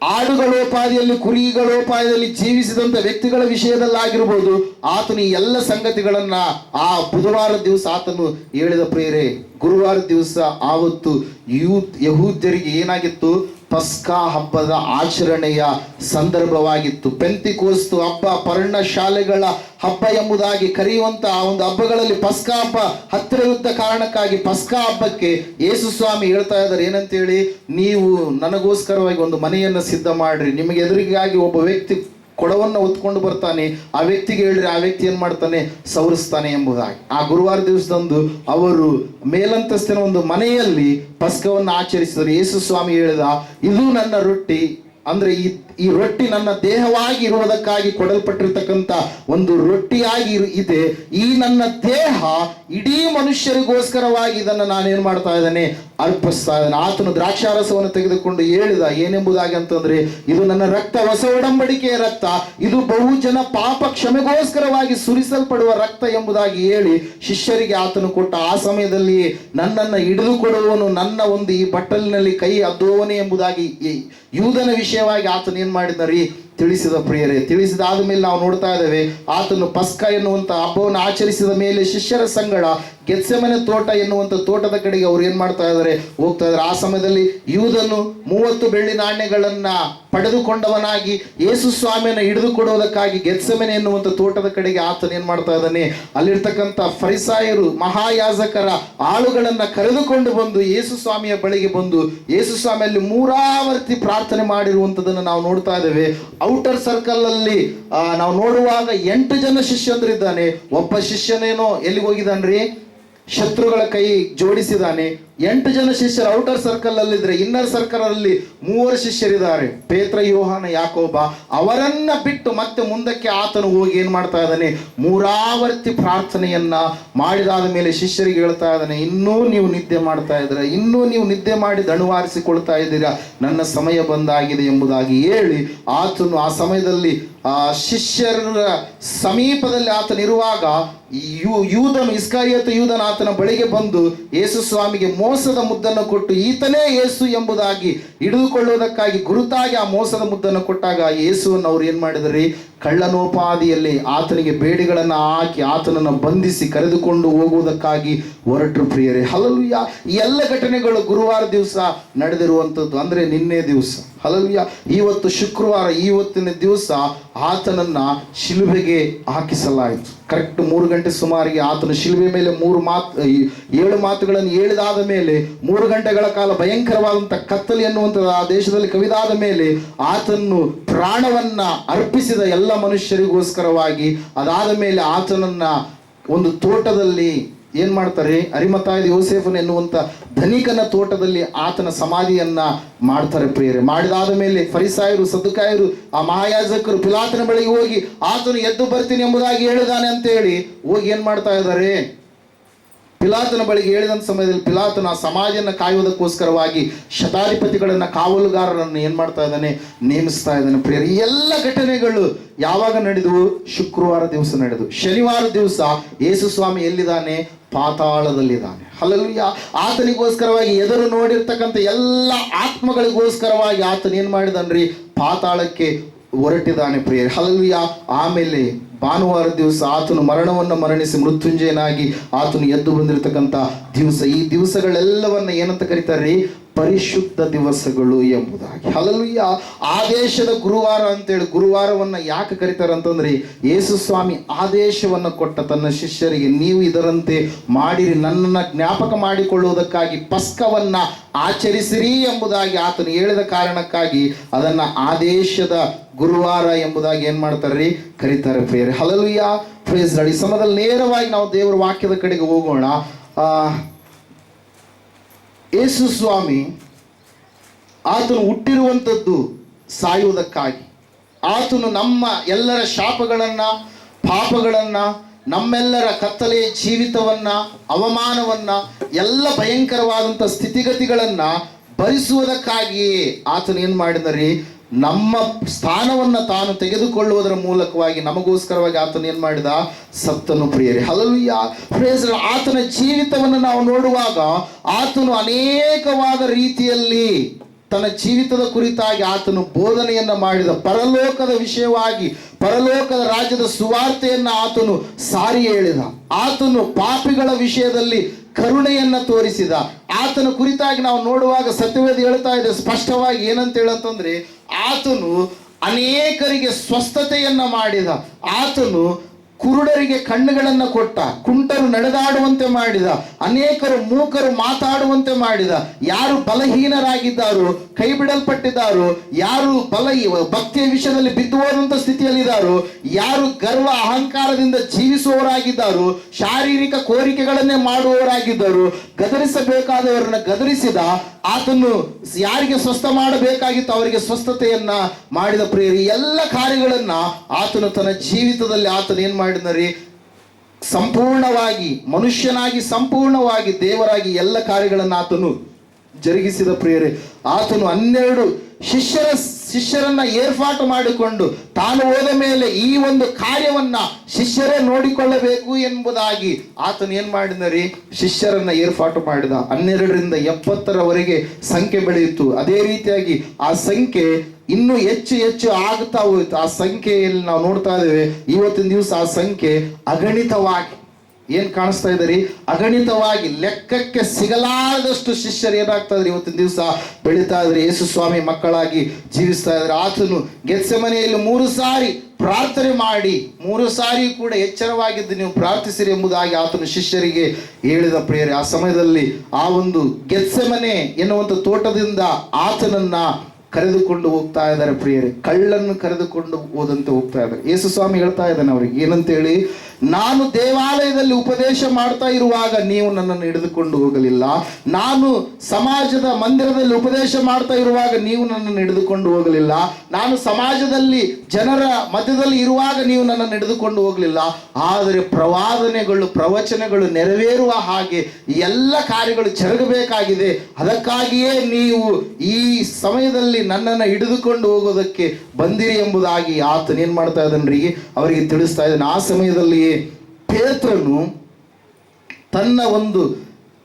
ಆಡುಗಳೋಪಾದಿಯಲ್ಲಿ ಕುರಿಗಳೋಪಾಯದಲ್ಲಿ ಜೀವಿಸಿದಂತ ವ್ಯಕ್ತಿಗಳ ವಿಷಯದಲ್ಲಾಗಿರ್ಬೋದು, ಆತನು ಈ ಎಲ್ಲ ಸಂಗತಿಗಳನ್ನ ಆ ಬುಧವಾರ ದಿವಸ ಆತನು ಹೇಳಿದ ಪ್ರಿಯರೇ. ಗುರುವಾರ ದಿವಸ ಆವತ್ತು ಯಹೂದ್ಯರಿಗೆ ಏನಾಗಿತ್ತು? ಪಸ್ಕಾ ಹಬ್ಬದ ಆಚರಣೆಯ ಸಂದರ್ಭವಾಗಿತ್ತು. ಪೆಂತಿಕೋಸ್ತು ಹಬ್ಬ, ಪರ್ಣಶಾಲೆಗಳ ಹಬ್ಬ ಎಂಬುದಾಗಿ ಕರೆಯುವಂತಹ ಒಂದು ಹಬ್ಬಗಳಲ್ಲಿ ಪಸ್ಕಾ ಹಬ್ಬ ಹತ್ತಿರವಿದ್ದ ಕಾರಣಕ್ಕಾಗಿ ಪಸ್ಕಾ ಹಬ್ಬಕ್ಕೆ ಯೇಸು ಸ್ವಾಮಿ ಹೇಳ್ತಾ ಇದ್ದಾರೆ ಏನಂತೇಳಿ, ನೀವು ನನಗೋಸ್ಕರವಾಗಿ ಒಂದು ಮನೆಯನ್ನು ಸಿದ್ಧ ಮಾಡ್ರಿ. ನಿಮಗೆ ಎದುರಿಗಾಗಿ ಒಬ್ಬ ವ್ಯಕ್ತಿ ಕೊಡವನ್ನು ಹೊತ್ಕೊಂಡು ಬರ್ತಾನೆ, ಆ ವ್ಯಕ್ತಿಗೆ ಹೇಳ್ರಿ, ಆ ವ್ಯಕ್ತಿ ಏನ್ ಮಾಡ್ತಾನೆ? ಸವರಿಸ್ತಾನೆ ಎಂಬುದಾಗಿ. ಆ ಗುರುವಾರ ದಿವಸದಂದು ಅವರು ಮೇಲಂತಸ್ತಿನ ಒಂದು ಮನೆಯಲ್ಲಿ ಪಸ್ಕವನ್ನು ಆಚರಿಸಿದರು. ಯೇಸು ಸ್ವಾಮಿ ಹೇಳಿದ, ಇದು ನನ್ನ ರೊಟ್ಟಿ, ಅಂದ್ರೆ ಈ ರೊಟ್ಟಿ ನನ್ನ ದೇಹವಾಗಿ ಇರುವುದಕ್ಕಾಗಿ ಕೊಡಲ್ಪಟ್ಟಿರ್ತಕ್ಕಂಥ ಒಂದು ರೊಟ್ಟಿಯಾಗಿ ಇದೆ. ಈ ನನ್ನ ದೇಹ ಇಡೀ ಮನುಷ್ಯರಿಗೋಸ್ಕರವಾಗಿ ಇದನ್ನು ನಾನೇನ್ ಮಾಡ್ತಾ ಇದ್ದೇನೆ? ಅರ್ಪಿಸ್ತಾ ಇದ್ದೇನೆ. ಆತನು ದ್ರಾಕ್ಷಾರಸವನ್ನು ತೆಗೆದುಕೊಂಡು ಹೇಳಿದ ಏನೆಂಬುದಾಗಿ ಅಂತಂದ್ರೆ, ಇದು ನನ್ನ ರಕ್ತ, ಹೊಸ ಒಡಂಬಡಿಕೆಯ ರಕ್ತ, ಇದು ಬಹುಜನ ಪಾಪ ಕ್ಷಮೆಗೋಸ್ಕರವಾಗಿ ಸುರಿಸಲ್ಪಡುವ ರಕ್ತ ಎಂಬುದಾಗಿ ಹೇಳಿ ಶಿಷ್ಯರಿಗೆ ಆತನು ಕೊಟ್ಟ. ಆ ಸಮಯದಲ್ಲಿ ನನ್ನನ್ನು ಹಿಡಿದುಕೊಡುವವನು ನನ್ನ ಒಂದು ಈ ಬಟ್ಟಲಿನಲ್ಲಿ ಕೈ ಅದ್ದುವವನೇ ಎಂಬುದಾಗಿ ಯೂದನ ವಿಷಯವಾಗಿ ಆತನು ಏನ್ ಮಾಡಿದರಿ? ತಿಳಿಸಿದ ಪ್ರಿಯರೇ. ತಿಳಿಸಿದಾದ ಮೇಲೆ ನಾವು ನೋಡ್ತಾ ಇದ್ದೇವೆ, ಆತನು ಪಸ್ಕ ಎನ್ನುವಂತ ಹಬ್ಬವನ್ನು ಆಚರಿಸಿದ ಮೇಲೆ ಶಿಷ್ಯರ ಸಂಗಡ ಗೆತ್ಸೆಮನೆ ತೋಟ ಎನ್ನುವಂತ ತೋಟದ ಕಡೆಗೆ ಅವ್ರು ಏನ್ ಮಾಡ್ತಾ ಇದ್ದಾರೆ? ಹೋಗ್ತಾ ಇದ್ದಾರೆ. ಆ ಸಮಯದಲ್ಲಿ ಯೂದನು 30 ಬೆಳ್ಳಿ ನಾಣ್ಯಗಳನ್ನ ಪಡೆದುಕೊಂಡವನಾಗಿ ಯೇಸು ಸ್ವಾಮಿಯನ್ನು ಹಿಡಿದುಕೊಡುವುದಕ್ಕಾಗಿ ಗೆತ್ಸೆಮನೆ ಎನ್ನುವಂತ ತೋಟದ ಕಡೆಗೆ ಆತನು ಏನ್ ಮಾಡ್ತಾ ಇದ್ದಾನೆ? ಅಲ್ಲಿರ್ತಕ್ಕಂಥ ಫರಿಸಾಯರು, ಮಹಾಯಾಜಕರ ಆಳುಗಳನ್ನ ಕರೆದುಕೊಂಡು ಬಂದು ಯೇಸು ಸ್ವಾಮಿಯ ಬಳಿಗೆ ಬಂದು ಯೇಸು ಸ್ವಾಮಿಯಲ್ಲಿ ಮೂರಾವರ್ತಿ ಪ್ರಾರ್ಥನೆ ಮಾಡಿರುವಂತದನ್ನು ನಾವು ನೋಡ್ತಾ ಇದ್ದೇವೆ. ಔಟರ್ ಸರ್ಕಲ್ ಅಲ್ಲಿ ನಾವು ನೋಡುವಾಗ 8 ಜನ ಶಿಷ್ಯಂದ್ರಿದ್ದಾನೆ. ಒಬ್ಬ ಶಿಷ್ಯನೇನೋ ಎಲ್ಲಿಗೆ ಹೋಗಿದ್ದಾನ್ರಿ? ಶತ್ರುಗಳ ಕೈ ಜೋಡಿಸಿದಾನೆ. 8 ಜನ ಶಿಷ್ಯರು ಔಟರ್ ಸರ್ಕಲ್ ಅಲ್ಲಿದ್ರೆ, ಇನ್ನರ್ ಸರ್ಕಲ್ ಅಲ್ಲಿ 3 ಶಿಷ್ಯರಿದ್ದಾರೆ, ಪೇತ್ರ, ಯೋಹಾನ, ಯಾಕೋಬ. ಅವರನ್ನ ಬಿಟ್ಟು ಮತ್ತೆ ಮುಂದಕ್ಕೆ ಆತನು ಹೋಗಿ ಏನ್ ಮಾಡ್ತಾ ಇದ್ದಾನೆ? ಮೂರಾವರ್ತಿ ಪ್ರಾರ್ಥನೆಯನ್ನ ಮಾಡಿದಾದ ಮೇಲೆ ಶಿಷ್ಯರಿಗೆ ಹೇಳ್ತಾ ಇದ್ದಾನೆ, ಇನ್ನೂ ನೀವು ನಿದ್ದೆ ಮಾಡ್ತಾ ಇದ್ದೀರಾ, ಇನ್ನೂ ನೀವು ನಿದ್ದೆ ಮಾಡಿ ದಣುವಾರಿಸಿಕೊಳ್ತಾ ಇದ್ದೀರಾ, ನನ್ನ ಸಮಯ ಬಂದಾಗಿದೆ ಎಂಬುದಾಗಿ ಹೇಳಿ ಆತನು ಆ ಸಮಯದಲ್ಲಿ ಶಿಷ್ಯರ ಸಮೀಪದಲ್ಲಿ ಆತನಿರುವಾಗ ಯೂದನು, ಇಸ್ಕರಿಯೋತ ಯೂದನ ಆತನ ಬಳಿಗೆ ಬಂದು ಯೇಸು ಸ್ವಾಮಿಗೆ ಮೋಸದ ಮುದ್ದನ್ನು ಕೊಟ್ಟು ಈತನೇ ಯೇಸು ಎಂಬುದಾಗಿ ಹಿಡಿದುಕೊಳ್ಳುವುದಕ್ಕಾಗಿ ಗುರುತಾಗಿ ಆ ಮೋಸದ ಮುದ್ದನ್ನು ಕೊಟ್ಟಾಗ ಯೇಸುವನ್ನು ಅವ್ರು ಏನ್ ಮಾಡಿದ್ರಿ? ಕಳ್ಳನೋಪಾದಿಯಲ್ಲಿ ಆತನಿಗೆ ಬೇಡಿಗಳನ್ನು ಹಾಕಿ ಆತನನ್ನು ಬಂಧಿಸಿ ಕರೆದುಕೊಂಡು ಹೋಗುವುದಕ್ಕಾಗಿ ಹೊರಟರು ಪ್ರಿಯರೇ. ಹಲ್ಲೆಲೂಯಾ. ಈ ಎಲ್ಲ ಘಟನೆಗಳು ಗುರುವಾರ ದಿವಸ ನಡೆದಿರುವಂಥದ್ದು, ಅಂದ್ರೆ ನಿನ್ನೆ ದಿವಸ. ಹಲ್ಲೆಲೂಯಾ. ಇವತ್ತು ಶುಕ್ರವಾರ, ಇವತ್ತಿನ ದಿವಸ ಆತನನ್ನ ಶಿಲುಬೆಗೆ ಹಾಕಿಸಲಾಯಿತು. ಕರೆಕ್ಟ್ 3 ಗಂಟೆ ಸುಮಾರಿಗೆ ಆತನು ಶಿಲುಬೆ ಮೇಲೆ 7 ಮಾತುಗಳನ್ನು ಹೇಳಿದಾದ ಮೇಲೆ 3 ಗಂಟೆಗಳ ಕಾಲ ಭಯಂಕರವಾದಂಥ ಕತ್ತಲೆ ಎನ್ನುವಂಥದ್ದು ಆ ದೇಶದಲ್ಲಿ ಕವಿದಾದ ಮೇಲೆ ಆತನು ಪ್ರಾಣವನ್ನ ಅರ್ಪಿಸಿದ ಎಲ್ಲ ಮನುಷ್ಯರಿಗೋಸ್ಕರವಾಗಿ. ಅದಾದ ಮೇಲೆ ಆತನನ್ನ ಒಂದು ತೋಟದಲ್ಲಿ ಏನ್ ಮಾಡ್ತಾರೆ? ಅರಿಮಥಾಯದ ಯೋಸೇಫನ್ ಎನ್ನುವಂತ ಧನಿಕನ ತೋಟದಲ್ಲಿ ಆತನ ಸಮಾಧಿಯನ್ನ ಮಾಡ್ತಾರೆ ಪ್ರಿಯರೇ. ಮಾಡಿದಾದ ಮೇಲೆ ಫರಿಸಾಯರು, ಸದ್ದುಕಾಯರು, ಆ ಮಹಾಯಾಜಕರು ಪಿಲಾತನ ಬಳಿಗೆ ಹೋಗಿ ಆತನು ಎದ್ದು ಬರ್ತೀನಿ ಎಂಬುದಾಗಿ ಹೇಳಿದಾನೆ ಅಂತ ಹೇಳಿ ಹೋಗಿ ಏನ್ ಮಾಡ್ತಾ ಇದ್ದಾರೆ? ಪಿಲಾತನ ಬಳಿಗೆ ಹೇಳಿದಂತ ಸಮಯದಲ್ಲಿ ಪಿಲಾತನ ಆ ಸಮಾಧಿಯನ್ನು ಕಾಯುವುದಕ್ಕೋಸ್ಕರವಾಗಿ ಶತಾಧಿಪತಿಗಳನ್ನ, ಕಾವಲುಗಾರರನ್ನು ಏನ್ ಮಾಡ್ತಾ ಇದ್ದಾನೆ? ನೇಮಿಸ್ತಾ ಇದ್ದಾನೆ ಪ್ರಿಯರೇ. ಈ ಎಲ್ಲ ಘಟನೆಗಳು ಯಾವಾಗ ನಡೆದವು? ಶುಕ್ರವಾರ ದಿವಸ ನಡೆದು. ಶನಿವಾರ ದಿವಸ ಯೇಸು ಸ್ವಾಮಿ ಎಲ್ಲಿದ್ದಾನೆ? ಪಾತಾಳದಲ್ಲಿದ್ದಾನೆ. ಹಲ್ಲೆಲೂಯಾ. ಆತನಿಗೋಸ್ಕರವಾಗಿ ಎದುರು ನೋಡಿರ್ತಕ್ಕಂಥ ಎಲ್ಲ ಆತ್ಮಗಳಿಗೋಸ್ಕರವಾಗಿ ಆತನ ಏನ್ ಮಾಡಿದಾನ್ರಿ? ಪಾತಾಳಕ್ಕೆ ಹೊರಟಿದ್ದಾನೆ ಪ್ರಿಯರೇ. ಹಲ್ಲೆಲೂಯಾ. ಆಮೇಲೆ ಭಾನುವಾರ ದಿವಸ ಆತನು ಮರಣವನ್ನು ಮರಣಿಸಿ ಮೃತ್ಯುಂಜಯನಾಗಿ ಆತನು ಎದ್ದು ಬಂದಿರತಕ್ಕಂಥ ದಿವಸ. ಈ ದಿವಸಗಳೆಲ್ಲವನ್ನ ಏನಂತ ಕರೀತಾರೆ? ಪರಿಶುದ್ಧ ದಿವಸಗಳು ಎಂಬುದಾಗಿ. ಹಲ್ಲೆಲೂಯಾ. ಆದೇಶದ ಗುರುವಾರ ಅಂತೇಳಿ ಗುರುವಾರವನ್ನ ಯಾಕೆ ಕರೀತಾರೆ ಅಂತಂದ್ರೆ, ಯೇಸು ಸ್ವಾಮಿ ಆದೇಶವನ್ನು ಕೊಟ್ಟ ತನ್ನ ಶಿಷ್ಯರಿಗೆ, ನೀವು ಇದರಂತೆ ಮಾಡಿರಿ, ನನ್ನನ್ನು ಜ್ಞಾಪಕ ಮಾಡಿಕೊಳ್ಳುವುದಕ್ಕಾಗಿ ಪಸ್ಕವನ್ನ ಆಚರಿಸಿರಿ ಎಂಬುದಾಗಿ ಆತನು ಹೇಳಿದ ಕಾರಣಕ್ಕಾಗಿ ಅದನ್ನ ಆದೇಶದ ಗುರುವಾರ ಎಂಬುದಾಗಿ ಏನ್ ಮಾಡ್ತಾರ್ರಿ? ಕರೀತಾರೆ ಪ್ರಿಯರೇ. ಹಲ್ಲೆಲೂಯಾ. Praise Lord. ಈ ಸಮಯದಲ್ಲಿ ನೇರವಾಗಿ ನಾವು ದೇವರ ವಾಕ್ಯದ ಕಡೆಗೆ ಹೋಗೋಣ. ಯೇಸು ಸ್ವಾಮಿ ಆತನು ಹುಟ್ಟಿರುವಂಥದ್ದು ಸಾಯುವುದಕ್ಕಾಗಿ. ಆತನು ನಮ್ಮ ಎಲ್ಲರ ಶಾಪಗಳನ್ನ, ಪಾಪಗಳನ್ನ, ನಮ್ಮೆಲ್ಲರ ಕತ್ತಲೆಯ ಜೀವಿತವನ್ನ, ಅವಮಾನವನ್ನ, ಎಲ್ಲ ಭಯಂಕರವಾದಂಥ ಸ್ಥಿತಿಗತಿಗಳನ್ನ ಭರಿಸುವುದಕ್ಕಾಗಿಯೇ ಆತನು ಏನ್ ಮಾಡಿದರಿ? ನಮ್ಮ ಸ್ಥಾನವನ್ನ ತಾನು ತೆಗೆದುಕೊಳ್ಳುವುದರ ಮೂಲಕವಾಗಿ ನಮಗೋಸ್ಕರವಾಗಿ ಆತನು ಏನ್ ಮಾಡಿದ? ಸತ್ತನು ಪ್ರಿಯರೇ. ಹಲ್ಲೆಲೂಯಾ. Praise Lord. ಆತನ ಜೀವಿತವನ್ನು ನಾವು ನೋಡುವಾಗ ಆತನು ಅನೇಕವಾದ ರೀತಿಯಲ್ಲಿ ತನ್ನ ಜೀವಿತದ ಕುರಿತಾಗಿ ಆತನು ಬೋಧನೆಯನ್ನ ಮಾಡಿದ. ಪರಲೋಕದ ವಿಷಯವಾಗಿ ಪರಲೋಕದ ರಾಜ್ಯದ ಸುವಾರ್ತೆಯನ್ನ ಆತನು ಸಾರಿ ಹೇಳಿದ. ಆತನು ಪಾಪಿಗಳ ವಿಷಯದಲ್ಲಿ ಕರುಣೆಯನ್ನ ತೋರಿಸಿದ. ಆತನ ಕುರಿತಾಗಿ ನಾವು ನೋಡುವಾಗ ಸತ್ಯವೇದ ಹೇಳ್ತಾ ಇದೆ ಸ್ಪಷ್ಟವಾಗಿ, ಏನಂತ ಹೇಳಂತಂದ್ರೆ ಆತನು ಅನೇಕರಿಗೆ ಸ್ವಸ್ಥತೆಯನ್ನ ಮಾಡಿದ. ಆತನು ಕುರುಡರಿಗೆ ಕಣ್ಣುಗಳನ್ನು ಕೊಟ್ಟ, ಕುಂಟರು ನಡೆದಾಡುವಂತೆ ಮಾಡಿದ, ಅನೇಕರು ಮೂಕರು ಮಾತಾಡುವಂತೆ ಮಾಡಿದ. ಯಾರು ಬಲಹೀನರಾಗಿದ್ದಾರೋ, ಕೈ ಬಿಡಲ್ಪಟ್ಟಿದ್ದಾರೋ, ಯಾರು ಭಕ್ತಿಯ ವಿಷಯದಲ್ಲಿ ಬಿದ್ದು ಹೋದಂಥ ಸ್ಥಿತಿಯಲ್ಲಿದ್ದಾರೋ, ಯಾರು ಗರ್ವ ಅಹಂಕಾರದಿಂದ ಜೀವಿಸುವವರಾಗಿದ್ದಾರೋ, ಶಾರೀರಿಕ ಕೋರಿಕೆಗಳನ್ನೇ ಮಾಡುವವರಾಗಿದ್ದರು, ಗದರಿಸಬೇಕಾದವರನ್ನ ಗದರಿಸಿದ. ಆತನು ಯಾರಿಗೆ ಸ್ವಸ್ಥ ಮಾಡಬೇಕಾಗಿತ್ತು ಅವರಿಗೆ ಸ್ವಸ್ಥತೆಯನ್ನ ಮಾಡಿದ. ಪ್ರಿಯರಿ, ಎಲ್ಲ ಕಾರ್ಯಗಳನ್ನ ಆತನು ತನ್ನ ಜೀವಿತದಲ್ಲಿ ಆತನು ಏನ್ ಮಾಡಿದರಿ, ಸಂಪೂರ್ಣವಾಗಿ ಮನುಷ್ಯನಾಗಿ ಸಂಪೂರ್ಣವಾಗಿ ದೇವರಾಗಿ ಎಲ್ಲ ಕಾರ್ಯಗಳನ್ನು ಆತನು ಜರುಗಿಸಿದ. ಪ್ರಿಯರೇ, ಆತನು 12 ಶಿಷ್ಯರನ್ನ ಏರ್ಪಾಟು ಮಾಡಿಕೊಂಡು ತಾನು ಹೋದ ಮೇಲೆ ಈ ಒಂದು ಕಾರ್ಯವನ್ನ ಶಿಷ್ಯರೇ ನೋಡಿಕೊಳ್ಳಬೇಕು ಎಂಬುದಾಗಿ ಆತನು ಏನ್ ಮಾಡಿದರಿ, ಶಿಷ್ಯರನ್ನ ಏರ್ಪಾಟು ಮಾಡಿದ. 12ರಿಂದ 70ರವರೆಗೆ ಸಂಖ್ಯೆ ಬೆಳೆಯಿತು. ಅದೇ ರೀತಿಯಾಗಿ ಆ ಸಂಖ್ಯೆ ಇನ್ನೂ ಹೆಚ್ಚು ಹೆಚ್ಚು ಆಗ್ತಾ ಹೋಯಿತು. ಆ ಸಂಖ್ಯೆಯಲ್ಲಿ ನಾವು ನೋಡ್ತಾ ಇದ್ದೇವೆ ಇವತ್ತಿನ ದಿವಸ ಆ ಸಂಖ್ಯೆ ಅಗಣಿತವಾಗಿ ಏನ್ ಕಾಣಿಸ್ತಾ ಇದ್ದಾರೆ, ಅಗಣಿತವಾಗಿ ಲೆಕ್ಕಕ್ಕೆ ಸಿಗಲಾರದಷ್ಟು ಶಿಷ್ಯರು ಏನಾಗ್ತಾ ಇದ್ದಾರೆ ಇವತ್ತಿನ ದಿವಸ ಬೆಳೀತಾ ಇದ್ದಾರೆ. ಯೇಸು ಸ್ವಾಮಿ ಮಕ್ಕಳಾಗಿ ಜೀವಿಸ್ತಾ ಇದ್ದಾರೆ. ಆತನು ಗೆತ್ಸೆಮನೆಯಲ್ಲಿ 3 ಸಾರಿ ಪ್ರಾರ್ಥನೆ ಮಾಡಿ 3 ಸಾರಿ ಕೂಡ ಎಚ್ಚರವಾಗಿದ್ದು ನೀವು ಪ್ರಾರ್ಥಿಸಿರಿ ಎಂಬುದಾಗಿ ಆತನು ಶಿಷ್ಯರಿಗೆ ಹೇಳಿದ. ಪ್ರಿಯರೇ, ಆ ಸಮಯದಲ್ಲಿ ಆ ಒಂದು ಗೆತ್ಸೆಮನೆ ಎನ್ನುವಂಥ ತೋಟದಿಂದ ಆತನನ್ನ ಕರೆದುಕೊಂಡು ಹೋಗ್ತಾ ಇದ್ದಾರೆ. ಪ್ರಿಯರೇ, ಕಳ್ಳನ್ನು ಕರೆದುಕೊಂಡು ಹೋದಂತೆ ಹೋಗ್ತಾ ಇದ್ದಾರೆ. ಯೇಸು ಸ್ವಾಮಿ ಹೇಳ್ತಾ ಇದ್ದಾನೆ ಅವರಿಗೆ ಏನಂತೇಳಿ, ನಾನು ದೇವಾಲಯದಲ್ಲಿ ಉಪದೇಶ ಮಾಡ್ತಾ ಇರುವಾಗ ನೀವು ನನ್ನನ್ನು ಹಿಡಿದುಕೊಂಡು ಹೋಗಲಿಲ್ಲ, ನಾನು ಸಮಾಜದ ಮಂದಿರದಲ್ಲಿ ಉಪದೇಶ ಮಾಡ್ತಾ ಇರುವಾಗ ನೀವು ನನ್ನನ್ನು ಹಿಡಿದುಕೊಂಡು ಹೋಗಲಿಲ್ಲ, ನಾನು ಸಮಾಜದಲ್ಲಿ ಜನರ ಮಧ್ಯದಲ್ಲಿ ಇರುವಾಗ ನೀವು ನನ್ನನ್ನು ಹಿಡಿದುಕೊಂಡು ಹೋಗಲಿಲ್ಲ, ಆದರೆ ಪ್ರವಚನಗಳು ನೆರವೇರುವ ಹಾಗೆ ಎಲ್ಲ ಕಾರ್ಯಗಳು ಜರುಗಬೇಕಾಗಿದೆ, ಅದಕ್ಕಾಗಿಯೇ ನೀವು ಈ ಸಮಯದಲ್ಲಿ ನನ್ನನ್ನು ಹಿಡಿದುಕೊಂಡು ಹೋಗೋದಕ್ಕೆ ಬಂದಿರಿ ಎಂಬುದಾಗಿ ಆತನ ಏನ್ ಮಾಡ್ತಾ ಇದ್ದಾನ್ರಿ, ಅವರಿಗೆ ತಿಳಿಸ್ತಾ ಇದ್ದಾನೆ. ಆ ಸಮಯದಲ್ಲಿ ಪೇತ್ರನು ತನ್ನ ಒಂದು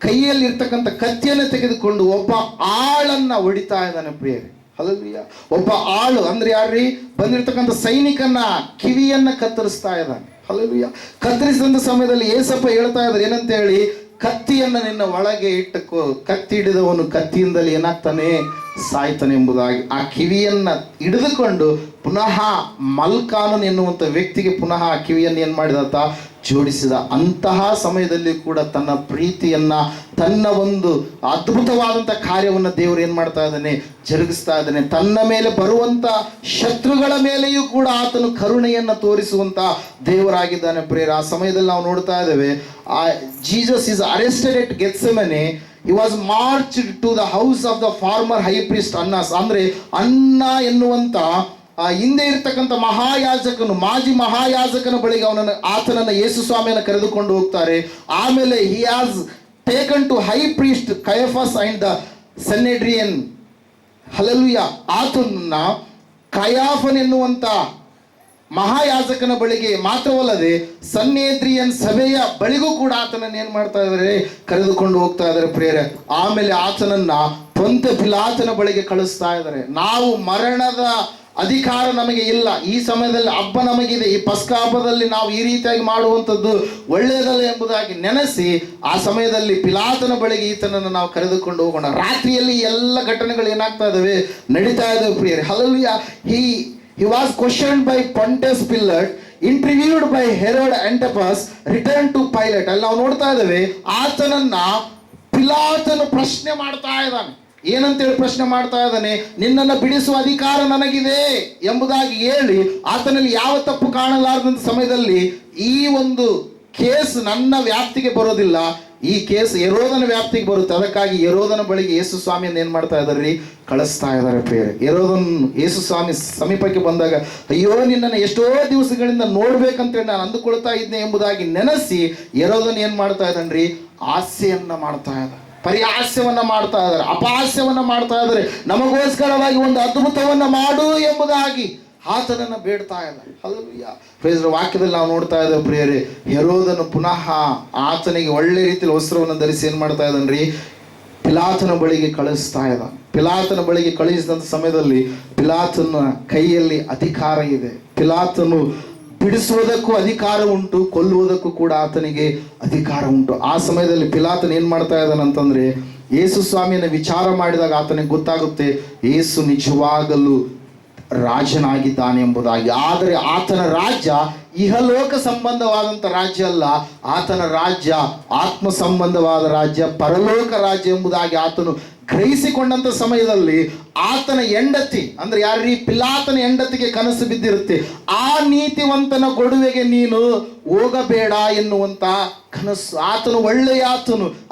ಕೈಯಲ್ಲಿ ಇರ್ತಕ್ಕಂಥ ಕತ್ತಿಯನ್ನು ತೆಗೆದುಕೊಂಡು ಒಬ್ಬ ಆಳನ್ನ ಹೊಡಿತಾ ಇದ್ದಾನೆ. ಪ್ರಿಯರೇ, ಹಲ್ಲೆಲೂಯಾ. ಒಬ್ಬ ಆಳು ಅಂದ್ರೆ ಯಾರ್ರಿ, ಬಂದಿರ್ತಕ್ಕಂಥ ಸೈನಿಕನ ಕಿವಿಯನ್ನ ಕತ್ತರಿಸ್ತಾ ಇದ್ದಾನೆ. ಹಲ್ಲೆಲೂಯಾ. ಕತ್ತರಿಸಿದಂಥ ಸಮಯದಲ್ಲಿ ಏಸಪ್ಪ ಹೇಳ್ತಾ ಇದ್ದಾರೆ ಏನಂತ ಹೇಳಿ, ಕತ್ತಿಯನ್ನ ನಿನ್ನ ಒಳಗೆ ಇಟ್ಟುಕೋ, ಕತ್ತಿ ಹಿಡಿದವನು ಕತ್ತಿಯಿಂದಲೇ ಏನಾಗ್ತಾನೆ, ಸಾಯ್ತಾನೆ ಎಂಬುದಾಗಿ. ಆ ಕಿವಿಯನ್ನ ಹಿಡಿದುಕೊಂಡು ಪುನಃ ಮಲ್ಕಾನನ್ ಎನ್ನುವಂಥ ವ್ಯಕ್ತಿಗೆ ಪುನಃ ಆ ಕಿವಿಯನ್ನು ಏನ್ ಮಾಡಿದಾತ, ಜೋಡಿಸಿದ. ಅಂತಹ ಸಮಯದಲ್ಲಿ ಕೂಡ ತನ್ನ ಪ್ರೀತಿಯನ್ನ, ತನ್ನ ಒಂದು ಅದ್ಭುತವಾದಂಥ ಕಾರ್ಯವನ್ನು ದೇವರು ಏನ್ ಮಾಡ್ತಾ ಇದ್ದಾನೆ, ಜರುಗಿಸ್ತಾ ಇದ್ದಾನೆ. ತನ್ನ ಮೇಲೆ ಬರುವಂತ ಶತ್ರುಗಳ ಮೇಲೆಯೂ ಕೂಡ ಆತನು ಕರುಣೆಯನ್ನ ತೋರಿಸುವಂತ ದೇವರಾಗಿದ್ದಾನೆ. ಪ್ರೇರ, ಆ ಸಮಯದಲ್ಲಿ ನಾವು ನೋಡ್ತಾ ಇದ್ದೇವೆ, Jesus is arrested at Gethsemane. He was marched to the house of the former high priest Annas. ಅಂದ್ರೆ ಅನ್ನ ಎನ್ನುವಂತ ಹಿಂದೆ ಇರ್ತಕ್ಕಂಥ ಮಹಾಯಾಜಕನು, ಮಾಜಿ ಮಹಾಯಾಜಕನ ಬಳಿಗೆ ಆತನನ್ನ ಯೇಸು ಸ್ವಾಮಿಯನ್ನು ಕರೆದುಕೊಂಡು ಹೋಗ್ತಾರೆ. ಆಮೇಲೆ he has taken to high priest Caiaphas and the Sanhedrin. Hallelujah. ಆತನನ್ನ ಕಯಾಫನ್ ಎನ್ನುವಂತ ಮಹಾಯಾಜಕನ ಬಳಿಗೆ ಮಾತ್ರವಲ್ಲದೆ ಸನ್ಹೇದ್ರಿಯನ್ ಸಭೆಯ ಬಳಿಗೂ ಕೂಡ ಆತನನ್ನು ಏನ್ ಮಾಡ್ತಾ ಇದ್ದಾರೆ, ಕರೆದುಕೊಂಡು ಹೋಗ್ತಾ ಇದ್ದಾರೆ. ಪ್ರಿಯರೇ, ಆಮೇಲೆ ಆತನನ್ನ ಪೊಂತ್ಯ ಪಿಲಾತನ ಬಳಿಗೆ ಕಳಿಸ್ತಾ ಇದ್ದಾರೆ. ನಾವು ಮರಣದ ಅಧಿಕಾರ ನಮಗೆ ಇಲ್ಲ, ಈ ಸಮಯದಲ್ಲಿ ಹಬ್ಬ ನಮಗಿದೆ, ಈ ಪಸ್ಕ ಹಬ್ಬದಲ್ಲಿ ನಾವು ಈ ರೀತಿಯಾಗಿ ಮಾಡುವಂಥದ್ದು ಒಳ್ಳೆಯದಲ್ಲ ಎಂಬುದಾಗಿ ನೆನೆಸಿ ಆ ಸಮಯದಲ್ಲಿ ಪಿಲಾತನ ಬಳಿಗೆ ಈತನನ್ನು ನಾವು ಕರೆದುಕೊಂಡು ಹೋಗೋಣ. ರಾತ್ರಿಯಲ್ಲಿ ಎಲ್ಲ ಘಟನೆಗಳು ಏನಾಗ್ತಾ ಇದ್ದಾವೆ, ನಡೀತಾ ಇದ್ದಾವೆ. ಪ್ರಿಯರೇ, hallelujah. He was questioned by Pontius Pilate, interviewed by Herod Antipas, returned to Pilate. ಅಲ್ಲಿ ನಾವು ನೋಡ್ತಾ ಇದ್ದೇವೆ, ಆತನನ್ನ ಪಿಲಾತನು ಪ್ರಶ್ನೆ ಮಾಡ್ತಾ ಇದ್ದಾನೆ. ಏನಂತೇಳಿ ಪ್ರಶ್ನೆ ಮಾಡ್ತಾ ಇದ್ದಾನೆ, ನಿನ್ನನ್ನು ಬಿಡಿಸುವ ಅಧಿಕಾರ ನನಗಿದೆ ಎಂಬುದಾಗಿ ಹೇಳಿ ಆತನಲ್ಲಿ ಯಾವ ತಪ್ಪು ಕಾಣಲಾರದಂತ ಸಮಯದಲ್ಲಿ ಈ ಒಂದು ಕೇಸ್ ನನ್ನ ವ್ಯಾಪ್ತಿಗೆ ಬರೋದಿಲ್ಲ, ಈ ಕೇಸ್ ಹೆರೋದನ ವ್ಯಾಪ್ತಿಗೆ ಬರುತ್ತೆ. ಅದಕ್ಕಾಗಿ ಹೆರೋದನ ಬಳಿಗೆ ಯೇಸು ಸ್ವಾಮಿಯನ್ನು ಏನ್ ಮಾಡ್ತಾ ಇದ್ದಾರೆ, ಕಳಿಸ್ತಾ ಇದ್ದಾರೆ. ಪ್ರಿಯರೇ, ಹೆರೋದನ್ ಯೇಸು ಸ್ವಾಮಿ ಸಮೀಪಕ್ಕೆ ಬಂದಾಗ, ಅಯ್ಯೋ ನಿನ್ನನ್ನು ಎಷ್ಟೋ ದಿವಸಗಳಿಂದ ನೋಡ್ಬೇಕಂತೇಳಿ ನಾನು ಅಂದುಕೊಳ್ತಾ ಇದ್ದೆ ಎಂಬುದಾಗಿ ನೆನೆಸಿ ಹೆರೋದನ್ ಏನ್ ಮಾಡ್ತಾ ಇದ್ದಾನ್ರಿ, ಹಾಸ್ಯವನ್ನ ಮಾಡ್ತಾ ಇದ್ದಾರೆ, ಪರಿಹಾಸ್ಯವನ್ನ ಮಾಡ್ತಾ ಇದ್ದಾರೆ, ಅಪಹಾಸ್ಯವನ್ನ ಮಾಡ್ತಾ ಇದ್ದಾರೆ. ನಮಗೋಸ್ಕರವಾಗಿ ಒಂದು ಅದ್ಭುತವನ್ನ ಮಾಡು ಎಂಬುದಾಗಿ ಆತನನ್ನು ಬೇಡ್ತಾ ಇದ್ದಾರೆ. ಹಲ್ಲೆಲೂಯಾ. Praise the Lord. ವಾಕ್ಯದಲ್ಲಿ ನಾವು ನೋಡ್ತಾ ಇದ್ದೇವೆ ಪ್ರಿಯರೇ, ಹೆರೋದನು ಪುನಃ ಆತನಿಗೆ ಒಳ್ಳೆ ರೀತಿಯಲ್ಲಿ ವಸ್ತ್ರವನ್ನು ಧರಿಸಿ ಏನ್ ಮಾಡ್ತಾ ಇದ್ದಾನ್ರಿ, ಪಿಲಾತನ ಬಳಿಗೆ ಕಳಿಸ್ತಾ ಇದ್ದಾನೆ. ಪಿಲಾತನ ಬಳಿಗೆ ಕಳುಹಿಸಿದಂಥ ಸಮಯದಲ್ಲಿ ಪಿಲಾತನ ಕೈಯಲ್ಲಿ ಅಧಿಕಾರ ಇದೆ. ಪಿಲಾತನು ಬಿಡಿಸುವುದಕ್ಕೂ ಅಧಿಕಾರ ಉಂಟು, ಕೊಲ್ಲುವುದಕ್ಕೂ ಕೂಡ ಆತನಿಗೆ ಅಧಿಕಾರ ಉಂಟು. ಆ ಸಮಯದಲ್ಲಿ ಪಿಲಾತನ ಏನ್ ಮಾಡ್ತಾ ಇದ್ದಾನಂತಂದ್ರೆ, ಯೇಸು ಸ್ವಾಮಿಯನ್ನು ವಿಚಾರ ಮಾಡಿದಾಗ ಆತನಿಗೆ ಗೊತ್ತಾಗುತ್ತೆ ಯೇಸು ನಿಜವಾಗಲೂ ರಾಜನಾಗಿದ್ದಾನೆ ಎಂಬುದಾಗಿ. ಆದರೆ ಆತನ ರಾಜ್ಯ ಇಹಲೋಕ ಸಂಬಂಧವಾದಂಥ ರಾಜ್ಯ ಅಲ್ಲ, ಆತನ ರಾಜ್ಯ ಆತ್ಮ ಸಂಬಂಧವಾದ ರಾಜ್ಯ, ಪರಲೋಕ ರಾಜ್ಯ ಎಂಬುದಾಗಿ ಆತನು ಗ್ರಹಿಸಿಕೊಂಡಂಥ ಸಮಯದಲ್ಲಿ ಆತನ ಹೆಂಡತಿ, ಅಂದ್ರೆ ಯಾರೀ ಪಿಲಾತನ ಹೆಂಡತಿಗೆ ಕನಸು ಬಿದ್ದಿರುತ್ತೆ. ಆ ನೀತಿವಂತನ ಗೊಡುವೆಗೆ ನೀನು ಹೋಗಬೇಡ ಎನ್ನುವಂತ ಕನಸು. ಆತನು ಒಳ್ಳೆಯ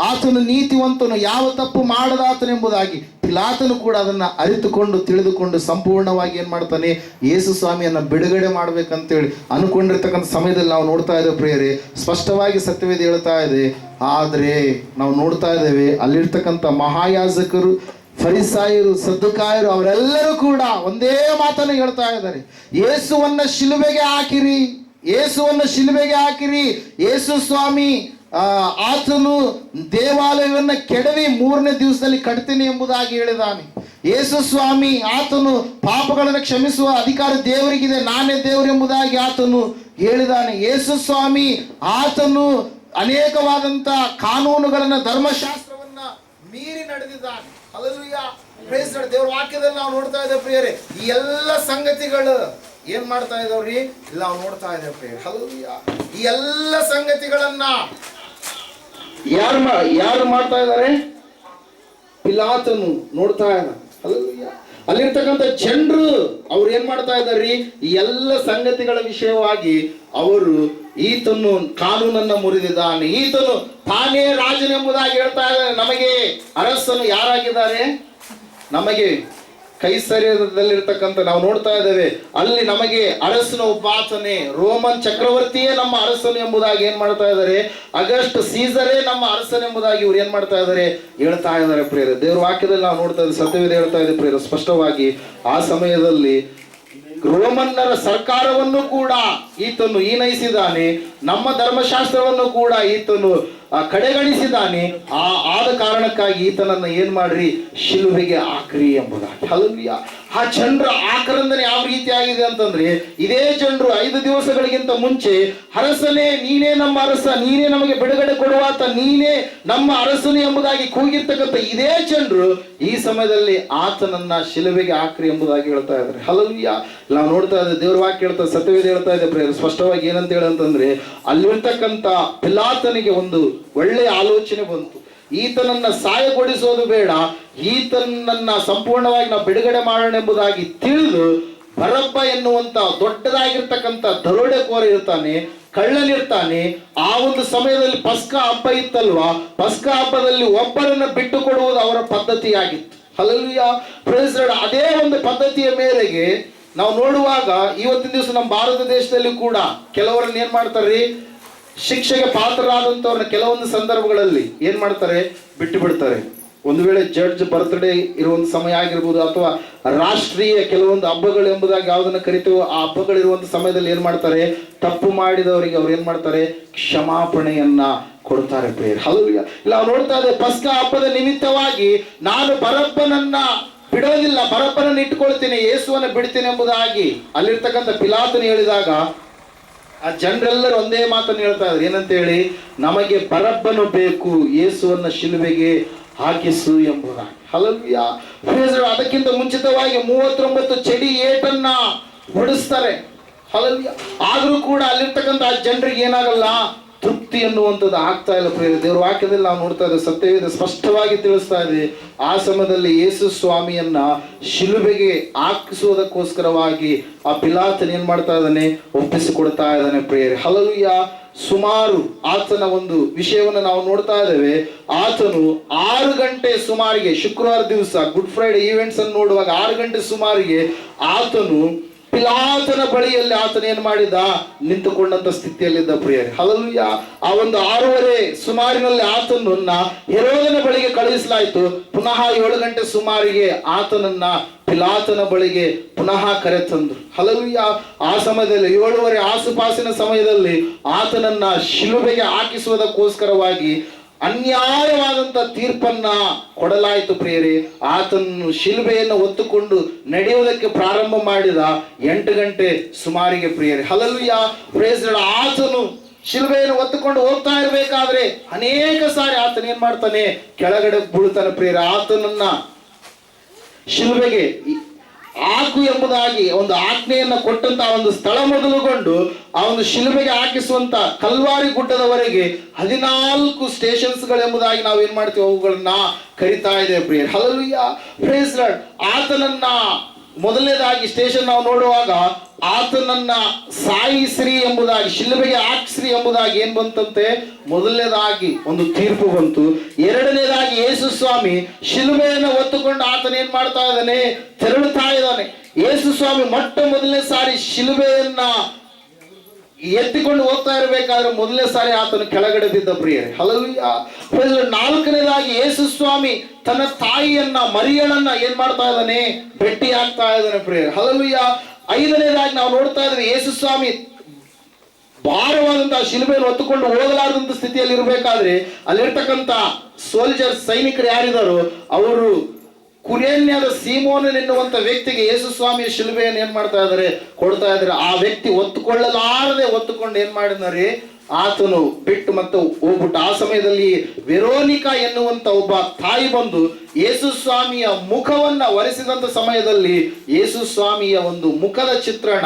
ಆತನು ನೀತಿವಂತನು, ಯಾವ ತಪ್ಪು ಮಾಡದಾತನೆಂಬುದಾಗಿ ಪಿಲಾತನು ಕೂಡ ಅದನ್ನ ಅರಿತುಕೊಂಡು ತಿಳಿದುಕೊಂಡು ಸಂಪೂರ್ಣವಾಗಿ ಏನ್ ಮಾಡ್ತಾನೆ, ಯೇಸು ಸ್ವಾಮಿಯನ್ನ ಬಿಡುಗಡೆ ಮಾಡ್ಬೇಕಂತೇಳಿ ಅನ್ಕೊಂಡಿರ್ತಕ್ಕಂಥ ಸಮಯದಲ್ಲಿ ನಾವು ನೋಡ್ತಾ ಇದ್ದೇವೆ ಪ್ರಿಯರೇ, ಸ್ಪಷ್ಟವಾಗಿ ಸತ್ಯವೇದ ಹೇಳ್ತಾ ಇದೆ. ಆದರೆ ನಾವು ನೋಡ್ತಾ ಇದ್ದೇವೆ ಅಲ್ಲಿರ್ತಕ್ಕಂಥ ಮಹಾಯಾಜಕರು, ಫರಿಸಾಯರು, ಸದ್ದುಕಾಯರು ಅವರೆಲ್ಲರೂ ಕೂಡ ಒಂದೇ ಮಾತನ್ನು ಹೇಳ್ತಾ ಇದ್ದಾರೆ, ಯೇಸುವನ್ನ ಶಿಲುಬೆಗೆ ಹಾಕಿರಿ, ಯೇಸುವನ್ನು ಶಿಲುಬೆಗೆ ಹಾಕಿರಿ. ಯೇಸು ಸ್ವಾಮಿ ಆತನು ದೇವಾಲಯವನ್ನು ಕೆಡವಿ 3ನೇ ದಿವಸದಲ್ಲಿ ಕಟ್ತೀನಿ ಎಂಬುದಾಗಿ ಹೇಳಿದಾನೆ. ಯೇಸು ಸ್ವಾಮಿ ಆತನು ಪಾಪಗಳನ್ನು ಕ್ಷಮಿಸುವ ಅಧಿಕಾರ ದೇವರಿಗಿದೆ, ನಾನೇ ದೇವರು ಎಂಬುದಾಗಿ ಆತನು ಹೇಳಿದಾನೆ. ಯೇಸು ಸ್ವಾಮಿ ಆತನು ಅನೇಕವಾದಂತ ಕಾನೂನುಗಳನ್ನ, ಧರ್ಮಶಾಸ್ತ್ರವನ್ನ ಮೀರಿ ನಡೆದಿದ್ದಾನೆ. Hallelujah, praise lord. ದೇವರ ವಾಕ್ಯದಲ್ಲಿ ನಾವು ನೋಡ್ತಾ ಇದ್ದೇವೆ ಪ್ರಿಯರೇ, ಈ ಎಲ್ಲ ಸಂಗತಿಗಳು ಏನ್ ಮಾಡ್ತಾ ಇದಾವ್ರಿ, ಇಲ್ಲ ನಾವು ನೋಡ್ತಾ ಇದ್ದೇವೆ ಪ್ರಿಯರೇ. ಹಲ್ಲೆಲೂಯಾ, ಈ ಎಲ್ಲ ಸಂಗತಿಗಳನ್ನ ಯಾರು ಮಾಡ್ತಾ ಇದ್ದಾರೆ, ಪಿಲಾತನು ನೋಡ್ತಾ ಇದ್ದಾನೆ. ಹಲ್ಲೆಲೂಯಾ, ಅಲ್ಲಿರ್ತಕ್ಕಂಥ ಜನರು ಅವ್ರು ಏನ್ ಮಾಡ್ತಾ ಇದ್ದಾರ್ರಿ, ಈ ಎಲ್ಲ ಸಂಗತಿಗಳ ವಿಷಯವಾಗಿ ಅವರು ಈತನು ಕಾನೂನನ್ನ ಮುರಿದಿದ್ದಾನೆ, ಈತನು ತಾನೇ ರಾಜನೆಂಬುದಾಗಿ ಹೇಳ್ತಾ ಇದ್ದಾನೆ. ನಮಗೆ ಅರಸನು ಯಾರಾಗಿದ್ದಾರೆ, ನಮಗೆ ಕೈಸರ್ಯದಲ್ಲಿರ್ತಕ್ಕಂಥ ನಾವು ನೋಡ್ತಾ ಇದ್ದೇವೆ, ಅಲ್ಲಿ ನಮಗೆ ಅರಸನ ಉಪಾಸನೆ, ರೋಮನ್ ಚಕ್ರವರ್ತಿಯೇ ನಮ್ಮ ಅರಸನು ಎಂಬುದಾಗಿ ಏನ್ ಮಾಡ್ತಾ ಇದ್ದಾರೆ, ಅಗಸ್ಟ್ ಸೀಸರೇ ನಮ್ಮ ಅರಸನ್ ಎಂಬುದಾಗಿ ಇವ್ರು ಏನ್ ಮಾಡ್ತಾ ಇದ್ದಾರೆ, ಹೇಳ್ತಾ ಇದ್ದಾರೆ ಪ್ರಿಯರೇ. ದೇವ್ರ ವಾಕ್ಯದಲ್ಲಿ ನಾವು ನೋಡ್ತಾ ಇದ್ದೇವೆ, ಸತ್ಯವೇದ ಹೇಳ್ತಾ ಇದೆ ಪ್ರಿಯರೇ ಸ್ಪಷ್ಟವಾಗಿ. ಆ ಸಮಯದಲ್ಲಿ ರೋಮನ್ನರ ಸರ್ಕಾರವನ್ನು ಕೂಡ ಈತನು ಈನೈಸಿದ್ದಾನೆ, ನಮ್ಮ ಧರ್ಮಶಾಸ್ತ್ರವನ್ನು ಕೂಡ ಈತನು ಕಡೆಗಣಿಸಿದ್ದಾನೆ. ಆದ ಕಾರಣಕ್ಕಾಗಿ ಈತನನ್ನ ಏನ್ ಮಾಡ್ರಿ, ಶಿಲುಬೆಗೆ ಹಾಕ್ರಿ ಎಂಬುದಾಗಿ. ಹಲ್ಲೆಲೂಯಾ, ಆ ಜನರ ಆಕ್ರಂದನೆ ಯಾವ ರೀತಿ ಆಗಿದೆ ಅಂತಂದ್ರೆ, ಇದೇ ಜನರು 5 ದಿವಸಗಳಿಗಿಂತ ಮುಂಚೆ ಅರಸನೇ ನೀನೇ ನಮ್ಮ ಅರಸ, ನೀನೇ ನಮಗೆ ಬಿಡುಗಡೆ ಕೊಡುವಾತ, ನೀನೇ ನಮ್ಮ ಅರಸನು ಎಂಬುದಾಗಿ ಕೂಗಿರ್ತಕ್ಕಂಥ ಇದೇ ಜನರು ಈ ಸಮಯದಲ್ಲಿ ಆತನನ್ನ ಶಿಲುಬೆಗೆ ಹಾಕ್ರಿ ಎಂಬುದಾಗಿ ಹೇಳ್ತಾ ಇದ್ದಾರೆ. ಹಲ್ಲೆಲೂಯಾ, ನಾವು ನೋಡ್ತಾ ಇದ್ದೇವೆ, ದೇವ್ರ ವಾಕ್ಯ ಹೇಳ್ತಾ, ಸತ್ಯವೇದ ಹೇಳ್ತಾ ಇದೆ ಪ್ರಿಯರೇ ಸ್ಪಷ್ಟವಾಗಿ. ಏನಂತ ಹೇಳಂತಂದ್ರೆ, ಅಲ್ಲಿರ್ತಕ್ಕಂಥ ಪಿಲಾತನಿಗೆ ಒಂದು ಒಳ್ಳೆಯ ಆಲೋಚನೆ ಬಂತು, ಈತನನ್ನ ಸಾಯಗೊಳಿಸೋದು ಬೇಡ, ಈತನನ್ನ ಸಂಪೂರ್ಣವಾಗಿ ನಾವು ಬಿಡುಗಡೆ ಮಾಡೋಣ ಎಂಬುದಾಗಿ ತಿಳಿದು ಬರಬ್ಬ ಎನ್ನುವಂತ ದೊಡ್ಡದಾಗಿರ್ತಕ್ಕಂಥ ದರೋಡೆಕೋರ ಇರ್ತಾನೆ, ಕಳ್ಳನಿರ್ತಾನೆ. ಆ ಒಂದು ಸಮಯದಲ್ಲಿ ಪಸ್ಕ ಹಬ್ಬ ಇತ್ತಲ್ವಾ, ಪಸ್ಕ ಹಬ್ಬದಲ್ಲಿ ಒಬ್ಬರನ್ನ ಬಿಟ್ಟು ಕೊಡುವುದು ಅವರ ಪದ್ಧತಿಯಾಗಿತ್ತು. Hallelujah, praise lord. ಅದೇ ಒಂದು ಪದ್ಧತಿಯ ಮೇರೆಗೆ ನಾವು ನೋಡುವಾಗ ಇವತ್ತಿನ ದಿವಸ ನಮ್ಮ ಭಾರತ ದೇಶದಲ್ಲಿ ಕೂಡ ಕೆಲವರನ್ನ ಏನ್ ಮಾಡ್ತಾರ್ರಿ, ಶಿಕ್ಷೆಗೆ ಪಾತ್ರರಾದಂಥವ್ರನ್ನ ಕೆಲವೊಂದು ಸಂದರ್ಭಗಳಲ್ಲಿ ಏನ್ ಮಾಡ್ತಾರೆ, ಬಿಟ್ಟು ಬಿಡ್ತಾರೆ. ಒಂದು ವೇಳೆ ಜಡ್ಜ್ ಬರ್ತ್ಡೇ ಇರುವಂತ ಸಮಯ ಆಗಿರ್ಬೋದು, ಅಥವಾ ರಾಷ್ಟ್ರೀಯ ಕೆಲವೊಂದು ಹಬ್ಬಗಳು ಎಂಬುದಾಗಿ ಯಾವುದನ್ನ ಕರಿತೀವೋ ಆ ಹಬ್ಬಗಳಿರುವಂತ ಸಮಯದಲ್ಲಿ ಏನ್ ಮಾಡ್ತಾರೆ, ತಪ್ಪು ಮಾಡಿದವರಿಗೆ ಅವ್ರು ಏನ್ ಮಾಡ್ತಾರೆ, ಕ್ಷಮಾಪಣೆಯನ್ನ ಕೊಡ್ತಾರೆ ಪ್ರಿಯರೇ. ಹಲ್ಲೆಲೂಯಾ, ಇಲ್ಲ ನಾವು ನೋಡ್ತಾ ಇದ್ದೇವೆ, ಪಸ್ಕ ಹಬ್ಬದ ನಿಮಿತ್ತವಾಗಿ ನಾನು ಬರಬ್ಬನನ್ನ ಬಿಡೋದಿಲ್ಲ, ಬರಬ್ಬನನ್ನ ಇಟ್ಕೊಳ್ತೀನಿ, ಯೇಸುವನ್ನ ಬಿಡ್ತೀನಿ ಎಂಬುದಾಗಿ ಅಲ್ಲಿರ್ತಕ್ಕಂಥ ಪಿಲಾತನು ಹೇಳಿದಾಗ ಆ ಜನರೆಲ್ಲರೂ ಒಂದೇ ಮಾತನ್ನು ಹೇಳ್ತಾ ಇದ್ರು, ಏನಂತ ಹೇಳಿ, ನಮಗೆ ಬರಬ್ಬನು ಬೇಕು, ಯೇಸುವನ್ನ ಶಿಲುಬೆಗೆ ಹಾಕಿಸು ಎಂಬುದಾಗಿ. ಹಲ್ಲೆಲೂಯಾ, ಅದಕ್ಕಿಂತ ಮುಂಚಿತವಾಗಿ 39 ಚಡಿ ಏಟನ್ನ ಹೊಡಿಸ್ತಾರೆ. ಹಲ್ಲೆಲೂಯಾ, ಆದ್ರೂ ಕೂಡ ಅಲ್ಲಿರ್ತಕ್ಕಂಥ ಆ ಜನರಿಗೆ ಏನಾಗಲ್ಲ, ತೃಪ್ತಿ ಅನ್ನುವಂಥದ್ದು ಆಗ್ತಾ ಇಲ್ಲ ಪ್ರಿಯರೇ. ದೇವರ ವಾಕ್ಯದಲ್ಲಿ ನಾವು ನೋಡ್ತಾ ಇದ್ದೇವೆ, ಸತ್ಯವೇದ ಸ್ಪಷ್ಟವಾಗಿ ತಿಳಿಸ್ತಾ ಇದೆ. ಆ ಸಮಯದಲ್ಲಿ ಯೇಸು ಸ್ವಾಮಿಯನ್ನ ಶಿಲುಬೆಗೆ ಹಾಕಿಸುವುದಕ್ಕೋಸ್ಕರವಾಗಿ ಆ ಪಿಲಾತನ ಏನ್ ಮಾಡ್ತಾ ಇದ್ದಾನೆ, ಒಪ್ಪಿಸಿಕೊಡ್ತಾ ಇದ್ದಾನೆ ಪ್ರಿಯರೇ. ಹಲ್ಲೆಲೂಯಾ, ಸುಮಾರು ಆತನ ಒಂದು ವಿಷಯವನ್ನು ನಾವು ನೋಡ್ತಾ ಇದ್ದೇವೆ. ಆತನು 6 ಗಂಟೆ ಸುಮಾರಿಗೆ, ಶುಕ್ರವಾರ ದಿವಸ ಗುಡ್ ಫ್ರೈಡೆ ಈವೆಂಟ್ಸ್ ಅನ್ನು ನೋಡುವಾಗ 6 ಗಂಟೆ ಸುಮಾರಿಗೆ ಆತನು ಪಿಲಾತನ ಬಳಿಯಲ್ಲಿ ಆತನ ಏನ್ ಮಾಡಿದ, ನಿಂತುಕೊಂಡಂತ ಸ್ಥಿತಿಯಲ್ಲಿದ್ದ ಪ್ರಿಯರೇ. ಹಲ್ಲೆಲೂಯಾ, ಆ ಒಂದು 6:30 ಸುಮಾರಿನಲ್ಲಿ ಆತನನ್ನ ಹೆರೋದನ ಬಳಿಗೆ ಕಳುಹಿಸಲಾಯಿತು. ಪುನಃ 7 ಗಂಟೆ ಸುಮಾರಿಗೆ ಆತನನ್ನ ಪಿಲಾತನ ಬಳಿಗೆ ಪುನಃ ಕರೆತಂದ್ರು. ಹಲ್ಲೆಲೂಯಾ, ಆ ಸಮಯದಲ್ಲಿ 7:30 ಆಸುಪಾಸಿನ ಸಮಯದಲ್ಲಿ ಆತನನ್ನ ಶಿಲುಬೆಗೆ ಹಾಕಿಸುವುದಕ್ಕೋಸ್ಕರವಾಗಿ ಅನ್ಯಾಯವಾದಂತ ತೀರ್ಪನ್ನ ಕೊಡಲಾಯಿತು ಪ್ರಿಯರೇ. ಆತನು ಶಿಲುಬೆಯನ್ನು ಹೊತ್ತುಕೊಂಡು ನಡೆಯುವುದಕ್ಕೆ ಪ್ರಾರಂಭ ಮಾಡಿದ 8 ಗಂಟೆ ಸುಮಾರಿಗೆ ಪ್ರಿಯರೇ. Hallelujah, praise Lord. ಆತನು ಶಿಲುಬೆಯನ್ನು ಹೊತ್ತುಕೊಂಡು ಹೋಗ್ತಾ ಇರಬೇಕಾದ್ರೆ ಅನೇಕ ಸಾರಿ ಆತನ ಏನ್ ಮಾಡ್ತಾನೆ, ಕೆಳಗಡೆ ಬೀಳ್ತಾನೆ ಪ್ರಿಯರೇ. ಆತನನ್ನ ಶಿಲುಬೆಗೆ ಹಾಕು ಎಂಬುದಾಗಿ ಒಂದು ಆಜ್ಞೆಯನ್ನ ಕೊಟ್ಟಂತ ಒಂದು ಸ್ಥಳ ಮೊದಲುಗೊಂಡು ಆ ಒಂದು ಶಿಲುಬೆಗೆ ಹಾಕಿಸುವಂತ ಕಲ್ವಾರಿ ಗುಡ್ಡದವರೆಗೆ 14 ಸ್ಟೇಷನ್ಸ್ ಗಳೆಂಬುದಾಗಿ ನಾವು ಏನ್ ಮಾಡ್ತೀವಿ, ಅವುಗಳನ್ನ ಕರಿತಾ ಇದ್ದೇವೆ ಪ್ರಿಯರೇ. Hallelujah, praise Lord. ಆತನನ್ನ ಮೊದಲನೇದಾಗಿ ಸ್ಟೇಷನ್ ನಾವು ನೋಡುವಾಗ ಆತನನ್ನ ಸಾಯಿಸ್ರಿ ಎಂಬುದಾಗಿ, ಶಿಲುಬೆಗೆ ಹಾಕ್ಸ್ರಿ ಎಂಬುದಾಗಿ ಏನ್ ಬಂತಂತೆ, ಮೊದಲನೇದಾಗಿ ಒಂದು ತೀರ್ಪು ಬಂತು. ಎರಡನೇದಾಗಿ ಯೇಸು ಸ್ವಾಮಿ ಶಿಲುಬೆಯನ್ನು ಹೊತ್ತುಕೊಂಡು ಆತನ ಏನ್ ಮಾಡ್ತಾ ಇದ್ದಾನೆ, ತೆರಳುತ್ತಾ ಇದ್ದಾನೆ. ಯೇಸು ಸ್ವಾಮಿ ಮೊಟ್ಟ ಮೊದಲನೇ ಸಾರಿ ಶಿಲುಬೆಯನ್ನ ಎತ್ತಿಕೊಂಡು ಹೋಗ್ತಾ ಇರಬೇಕಾದ್ರೆ ಮೊದಲನೇ ಸಾರಿ ಆತನು ಕೆಳಗಡೆ ಬಿದ್ದ ಪ್ರಿಯರೇ. ಹಲ್ಲೆಲೂಯಾ. ನಾಲ್ಕನೇದಾಗಿ ಯೇಸು ಸ್ವಾಮಿ ತನ್ನ ತಾಯಿಯನ್ನ ಮರಿಯಳನ್ನ ಏನ್ ಮಾಡ್ತಾ ಇದ್ದಾನೆ, ಭೇಟಿ ಆಗ್ತಾ ಇದ್ದಾನೆ ಪ್ರಿಯರೇ. ಹಲ್ಲೆಲೂಯಾ. ಐದನೇದಾಗಿ ನಾವು ನೋಡ್ತಾ ಇದ್ವಿ, ಯೇಸು ಸ್ವಾಮಿ ಭಾರವಾದಂತಹ ಶಿಲುಬೆಯನ್ನು ಹೊತ್ತುಕೊಂಡು ಹೋಗಲಾರದಂತ ಸ್ಥಿತಿಯಲ್ಲಿ ಇರಬೇಕಾದ್ರೆ ಅಲ್ಲಿರ್ತಕ್ಕಂಥ ಸೋಲ್ಜರ್ಸ್, ಸೈನಿಕರು ಯಾರಿದ್ದಾರೋ ಅವರು ಕುರೇನ್ಯದ ಸೀಮೋನನ್ ಎನ್ನುವಂತ ವ್ಯಕ್ತಿಗೆ ಯೇಸು ಸ್ವಾಮಿಯ ಶಿಲುಬೆಯನ್ನು ಏನ್ ಮಾಡ್ತಾ ಇದ್ದಾರೆ, ಕೊಡ್ತಾ ಇದ್ದಾರೆ. ಆ ವ್ಯಕ್ತಿ ಹೊತ್ತುಕೊಳ್ಳಲಾರದೆ ಹೊತ್ತುಕೊಂಡು ಏನ್ ಮಾಡಿದ್ದಾರೆ, ಆತನು ಬಿಟ್ಟು ಮತ್ತೆ ಹೋಗ್ಬಿಟ್ಟು. ಆ ಸಮಯದಲ್ಲಿ ವೆರೋನಿಕಾ ಎನ್ನುವಂತ ಒಬ್ಬ ತಾಯಿ ಬಂದು ಯೇಸು ಸ್ವಾಮಿಯ ಮುಖವನ್ನ ಒರೆಸಿದಂತ ಸಮಯದಲ್ಲಿ ಯೇಸು ಸ್ವಾಮಿಯ ಒಂದು ಮುಖದ ಚಿತ್ರಣ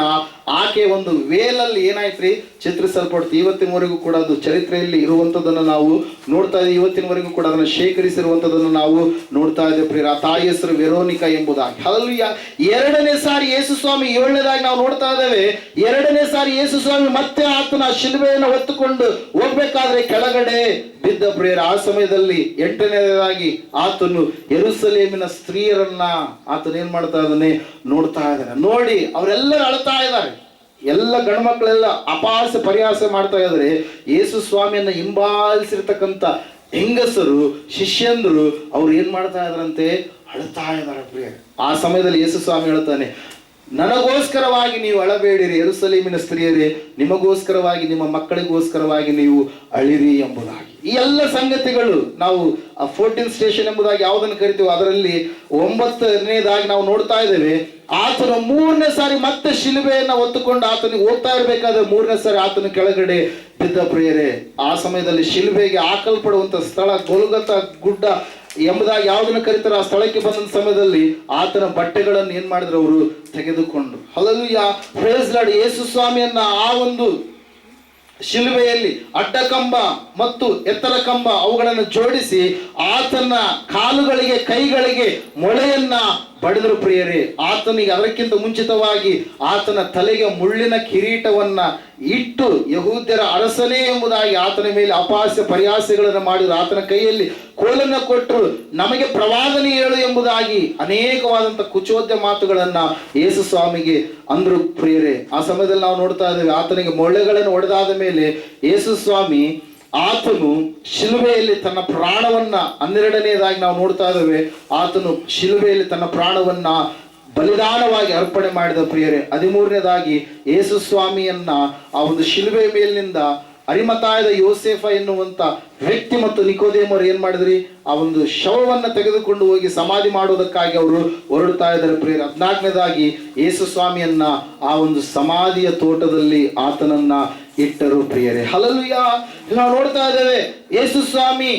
ಆಕೆ ಒಂದು ವೇಲಲ್ಲಿ ಏನಾಯ್ತ್ರಿ, ಚಿತ್ರಿಸಲ್ಪಡ್ತು. ಇವತ್ತಿನವರೆಗೂ ಕೂಡ ಅದು ಚರಿತ್ರೆಯಲ್ಲಿ ಇರುವಂತದನ್ನು ನಾವು ನೋಡ್ತಾ ಇದ್ದೀವಿ. ಇವತ್ತಿನವರೆಗೂ ಕೂಡ ಅದನ್ನು ಶೇಖರಿಸಿರುವಂತದನ್ನು ನಾವು ನೋಡ್ತಾ ಇದ್ದೇವೆ ಪ್ರಿಯರ. ಆ ತಾಯಿ ಹೆಸರು ವೆರೋನಿಕಾ ಎಂಬುದಾಗಿ. ಹಲ್ಲೆಲೂಯಾ. ಎರಡನೇ ಸಾರಿ ಯೇಸು ಸ್ವಾಮಿ, ಏಳನೇದಾಗಿ ನಾವು ನೋಡ್ತಾ ಇದ್ದೇವೆ, ಎರಡನೇ ಸಾರಿ ಯೇಸು ಸ್ವಾಮಿ ಮತ್ತೆ ಆತನ ಶಿಲುಬೆಯನ್ನು ಹೊತ್ತುಕೊಂಡು ಹೋಗ್ಬೇಕಾದ್ರೆ ಕೆಳಗಡೆ ಬಿದ್ದ ಪ್ರಿಯರ. ಆ ಸಮಯದಲ್ಲಿ ಎಂಟನೇದಾಗಿ ಆತನು ಯೆರೂಸಲೇಮಿನ ಸ್ತ್ರೀಯರನ್ನ ಆತನ ಏನ್ ಮಾಡ್ತಾ ಇದ್ದಾನೆ, ನೋಡ್ತಾ ಇದ್ದಾನೆ. ನೋಡಿ ಅವರೆಲ್ಲರೂ ಅಳ್ತಾ ಇದ್ದಾರೆ. ಎಲ್ಲ ಗಂಡು ಮಕ್ಕಳೆಲ್ಲ ಅಪಹಾಸ ಪರಿಹಾಸ ಮಾಡ್ತಾ ಇದ್ದಾರೆ. ಯೇಸು ಸ್ವಾಮಿಯನ್ನ ಹಿಂಬಾಲಿಸಿರ್ತಕ್ಕಂಥ ಹೆಂಗಸರು, ಶಿಷ್ಯಂದರು ಅವ್ರು ಏನ್ ಮಾಡ್ತಾ ಇದಾರಂತೆ, ಅಳ್ತಾ ಇದ್ದಾರೆ ಪ್ರಿಯ. ಆ ಸಮಯದಲ್ಲಿ ಯೇಸು ಸ್ವಾಮಿ ಹೇಳ್ತಾನೆ, ನನಗೋಸ್ಕರವಾಗಿ ನೀವು ಅಳಬೇಡಿರಿ ಯೆರೂಸಲೇಮಿನ ಸ್ತ್ರೀಯರೇ, ನಿಮಗೋಸ್ಕರವಾಗಿ ನಿಮ್ಮ ಮಕ್ಕಳಿಗೋಸ್ಕರವಾಗಿ ನೀವು ಅಳಿರಿ ಎಂಬುದಾಗಿ. ಈ ಎಲ್ಲ ಸಂಗತಿಗಳು ನಾವು 14 ಸ್ಟೇಷನ್ ಎಂಬುದಾಗಿ ಯಾವುದನ್ನು ಕರಿತೀವೋ ಅದರಲ್ಲಿ 9ನೇದಾಗಿ ನಾವು ನೋಡ್ತಾ ಇದ್ದೇವೆ. ಆತನು 3ನೇ ಸಾರಿ ಮತ್ತೆ ಶಿಲುಬೆಯನ್ನ ಹೊತ್ತುಕೊಂಡು ಆತನಿಗೆ ಹೋಗ್ತಾ ಇರ್ಬೇಕಾದ್ರೆ 3ನೇ ಸಾರಿ ಆತನು ಕೆಳಗಡೆ ಬಿದ್ದ ಪ್ರಿಯರೇ. ಆ ಸಮಯದಲ್ಲಿ ಶಿಲುಬೆಗೆ ಹಾಕಲ್ಪಡುವಂತ ಸ್ಥಳ ಗೊಲ್ಗೊಥಾ ಗುಡ್ಡ ಎಂಬುದಾಗಿ ಯಾವುದನ್ನು ಕರೀತಾರೆ, ಆ ಸ್ಥಳಕ್ಕೆ ಬಂದ ಸಮಯದಲ್ಲಿ ಆತನ ಬಟ್ಟೆಗಳನ್ನು ಏನ್ ಮಾಡಿದ್ರು, ಅವರು ತೆಗೆದುಕೊಂಡು. Hallelujah, praise Lord. ಯೇಸು ಸ್ವಾಮಿಯನ್ನ ಆ ಒಂದು ಶಿಲುಬೆಯಲ್ಲಿ ಅಡ್ಡ ಕಂಬ ಮತ್ತು ಎತ್ತರ ಕಂಬ ಅವುಗಳನ್ನು ಜೋಡಿಸಿ ಆತನ ಕಾಲುಗಳಿಗೆ ಕೈಗಳಿಗೆ ಮೊಳೆಯನ್ನ ಬಡಿದರು ಪ್ರಿಯರೇ. ಆತನಿಗೆ ಅದಕ್ಕಿಂತ ಮುಂಚಿತವಾಗಿ ಆತನ ತಲೆಗೆ ಮುಳ್ಳಿನ ಕಿರೀಟವನ್ನ ಇಟ್ಟು ಯಹೂದ್ಯರ ಅರಸನೇ ಎಂಬುದಾಗಿ ಆತನ ಮೇಲೆ ಅಪಹಾಸ್ಯ ಪರಿಹಾಸ್ಯಗಳನ್ನು ಮಾಡಿದ್ರು. ಆತನ ಕೈಯಲ್ಲಿ ಕೋಲನ್ನು ಕೊಟ್ಟರು, ನಮಗೆ ಪ್ರವಾದನೆ ಹೇಳು ಎಂಬುದಾಗಿ ಅನೇಕವಾದಂಥ ಕುಚೋದ್ಯ ಮಾತುಗಳನ್ನ ಯೇಸು ಸ್ವಾಮಿಗೆ ಅಂದ್ರು ಪ್ರಿಯರೇ. ಆ ಸಮಯದಲ್ಲಿ ನಾವು ನೋಡ್ತಾ ಇದ್ದೇವೆ, ಆತನಿಗೆ ಮೊಳೆಗಳನ್ನು ಹೊಡೆದಾದ ಮೇಲೆ ಯೇಸು ಸ್ವಾಮಿ ಆತನು ಶಿಲುಬೆಯಲ್ಲಿ ತನ್ನ ಪ್ರಾಣವನ್ನ 12ನೇದಾಗಿ ನಾವು ನೋಡ್ತಾ ಇದ್ದೇವೆ, ಆತನು ಶಿಲುಬೆಯಲ್ಲಿ ತನ್ನ ಪ್ರಾಣವನ್ನ ಬಲಿದಾನವಾಗಿ ಅರ್ಪಣೆ ಮಾಡಿದ ಪ್ರಿಯರೇ. 13ನೇದಾಗಿ ಯೇಸು ಸ್ವಾಮಿಯನ್ನ ಆ ಒಂದು ಶಿಲುಬೆ ಮೇಲಿನಿಂದ ಅರಿಮತಾಯದ ಯೋಸೇಫ ಎನ್ನುವಂತ ವ್ಯಕ್ತಿ ಮತ್ತು ನಿಕೋದೇಮರು ಏನ್ ಮಾಡಿದ್ರಿ, ಆ ಒಂದು ಶವವನ್ನ ತೆಗೆದುಕೊಂಡು ಹೋಗಿ ಸಮಾಧಿ ಮಾಡುವುದಕ್ಕಾಗಿ ಅವರು ಹೊರಡ್ತಾ ಇದ್ದಾರೆ ಪ್ರಿಯರೇ. 14ನೇದಾಗಿ ಯೇಸು ಸ್ವಾಮಿಯನ್ನ ಆ ಒಂದು ಸಮಾಧಿಯ ತೋಟದಲ್ಲಿ ಆತನನ್ನ ಇಟ್ಟರು ಪ್ರಿಯರೇ. ಹಲ್ಲೆಲೂಯಾ. ನಾವು ನೋಡ್ತಾ ಇದ್ದೇವೆ, ಯೇಸು ಸ್ವಾಮಿ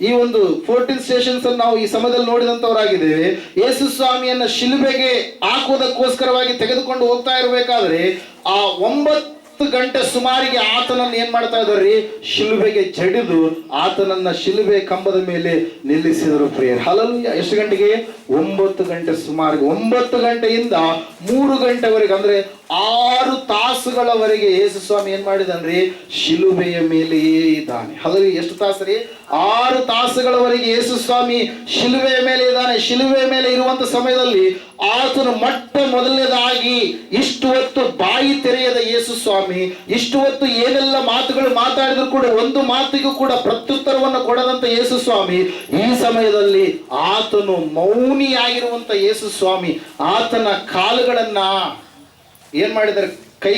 ಈ ಒಂದು 14 ಸ್ಟೇಷನ್ಸ್ ಅನ್ನು ನಾವು ಈ ಸಮಯದಲ್ಲಿ ನೋಡಿದಂತವರಾಗಿದ್ದೇವೆ. ಯೇಸು ಸ್ವಾಮಿಯನ್ನ ಶಿಲುಬೆಗೆ ಹಾಕುವುದಕ್ಕೋಸ್ಕರವಾಗಿ ತೆಗೆದುಕೊಂಡು ಹೋಗ್ತಾ ಇರಬೇಕಾದ್ರೆ ಆ 9 ಗಂಟೆ ಸುಮಾರಿಗೆ ಆತನನ್ನು ಏನ್ ಮಾಡ್ತಾ ಇದ್ದಾರೆ, ಶಿಲುಬೆಗೆ ಜಡಿದು ಆತನನ್ನ ಶಿಲುಬೆ ಕಂಬದ ಮೇಲೆ ನಿಲ್ಲಿಸಿದರು ಪ್ರಿಯರೇ. ಹಲ್ಲೆಲೂಯಾ. ಎಷ್ಟು ಗಂಟೆಗೆ? 9 ಗಂಟೆ ಸುಮಾರಿಗೆ. 9 ಗಂಟೆಯಿಂದ 3 ಗಂಟೆವರೆಗೆ, ಅಂದ್ರೆ 6 ತಾಸುಗಳವರೆಗೆ ಯೇಸು ಸ್ವಾಮಿ ಏನ್ ಮಾಡಿದನ್ರಿ, ಶಿಲುಬೆಯ ಮೇಲೆಯೇ ಇದ್ದಾನೆ. ಹಲ್ಲೆಲೂಯಾ. ಎಷ್ಟು ತಾಸು ರೀ? 6 ತಾಸುಗಳವರೆಗೆ ಯೇಸು ಸ್ವಾಮಿ ಶಿಲುಬೆಯ ಮೇಲೆ ಇದ್ದಾನೆ. ಶಿಲುಬೆಯ ಮೇಲೆ ಇರುವಂತ ಸಮಯದಲ್ಲಿ ಆತನು ಮೊಟ್ಟ ಮೊದಲನೇದಾಗಿ ಇಷ್ಟು ಹೊತ್ತು ಬಾಯಿ ತೆರೆಯದ ಯೇಸು ಸ್ವಾಮಿ, ಇಷ್ಟು ಹೊತ್ತು ಏನೆಲ್ಲ ಮಾತುಗಳು ಮಾತಾಡಿದ್ರು ಕೂಡ ಒಂದು ಮಾತಿಗೂ ಕೂಡ ಪ್ರತ್ಯುತ್ತರವನ್ನು ಕೊಡದಂತ ಯೇಸು ಸ್ವಾಮಿ ಈ ಸಮಯದಲ್ಲಿ ಆತನು ಮೌನಿಯಾಗಿರುವಂತ ಯೇಸು ಸ್ವಾಮಿ ಆತನ ಕಾಲುಗಳನ್ನ ಏನ್ ಮಾಡಿದ್ದಾರೆ, ಕೈ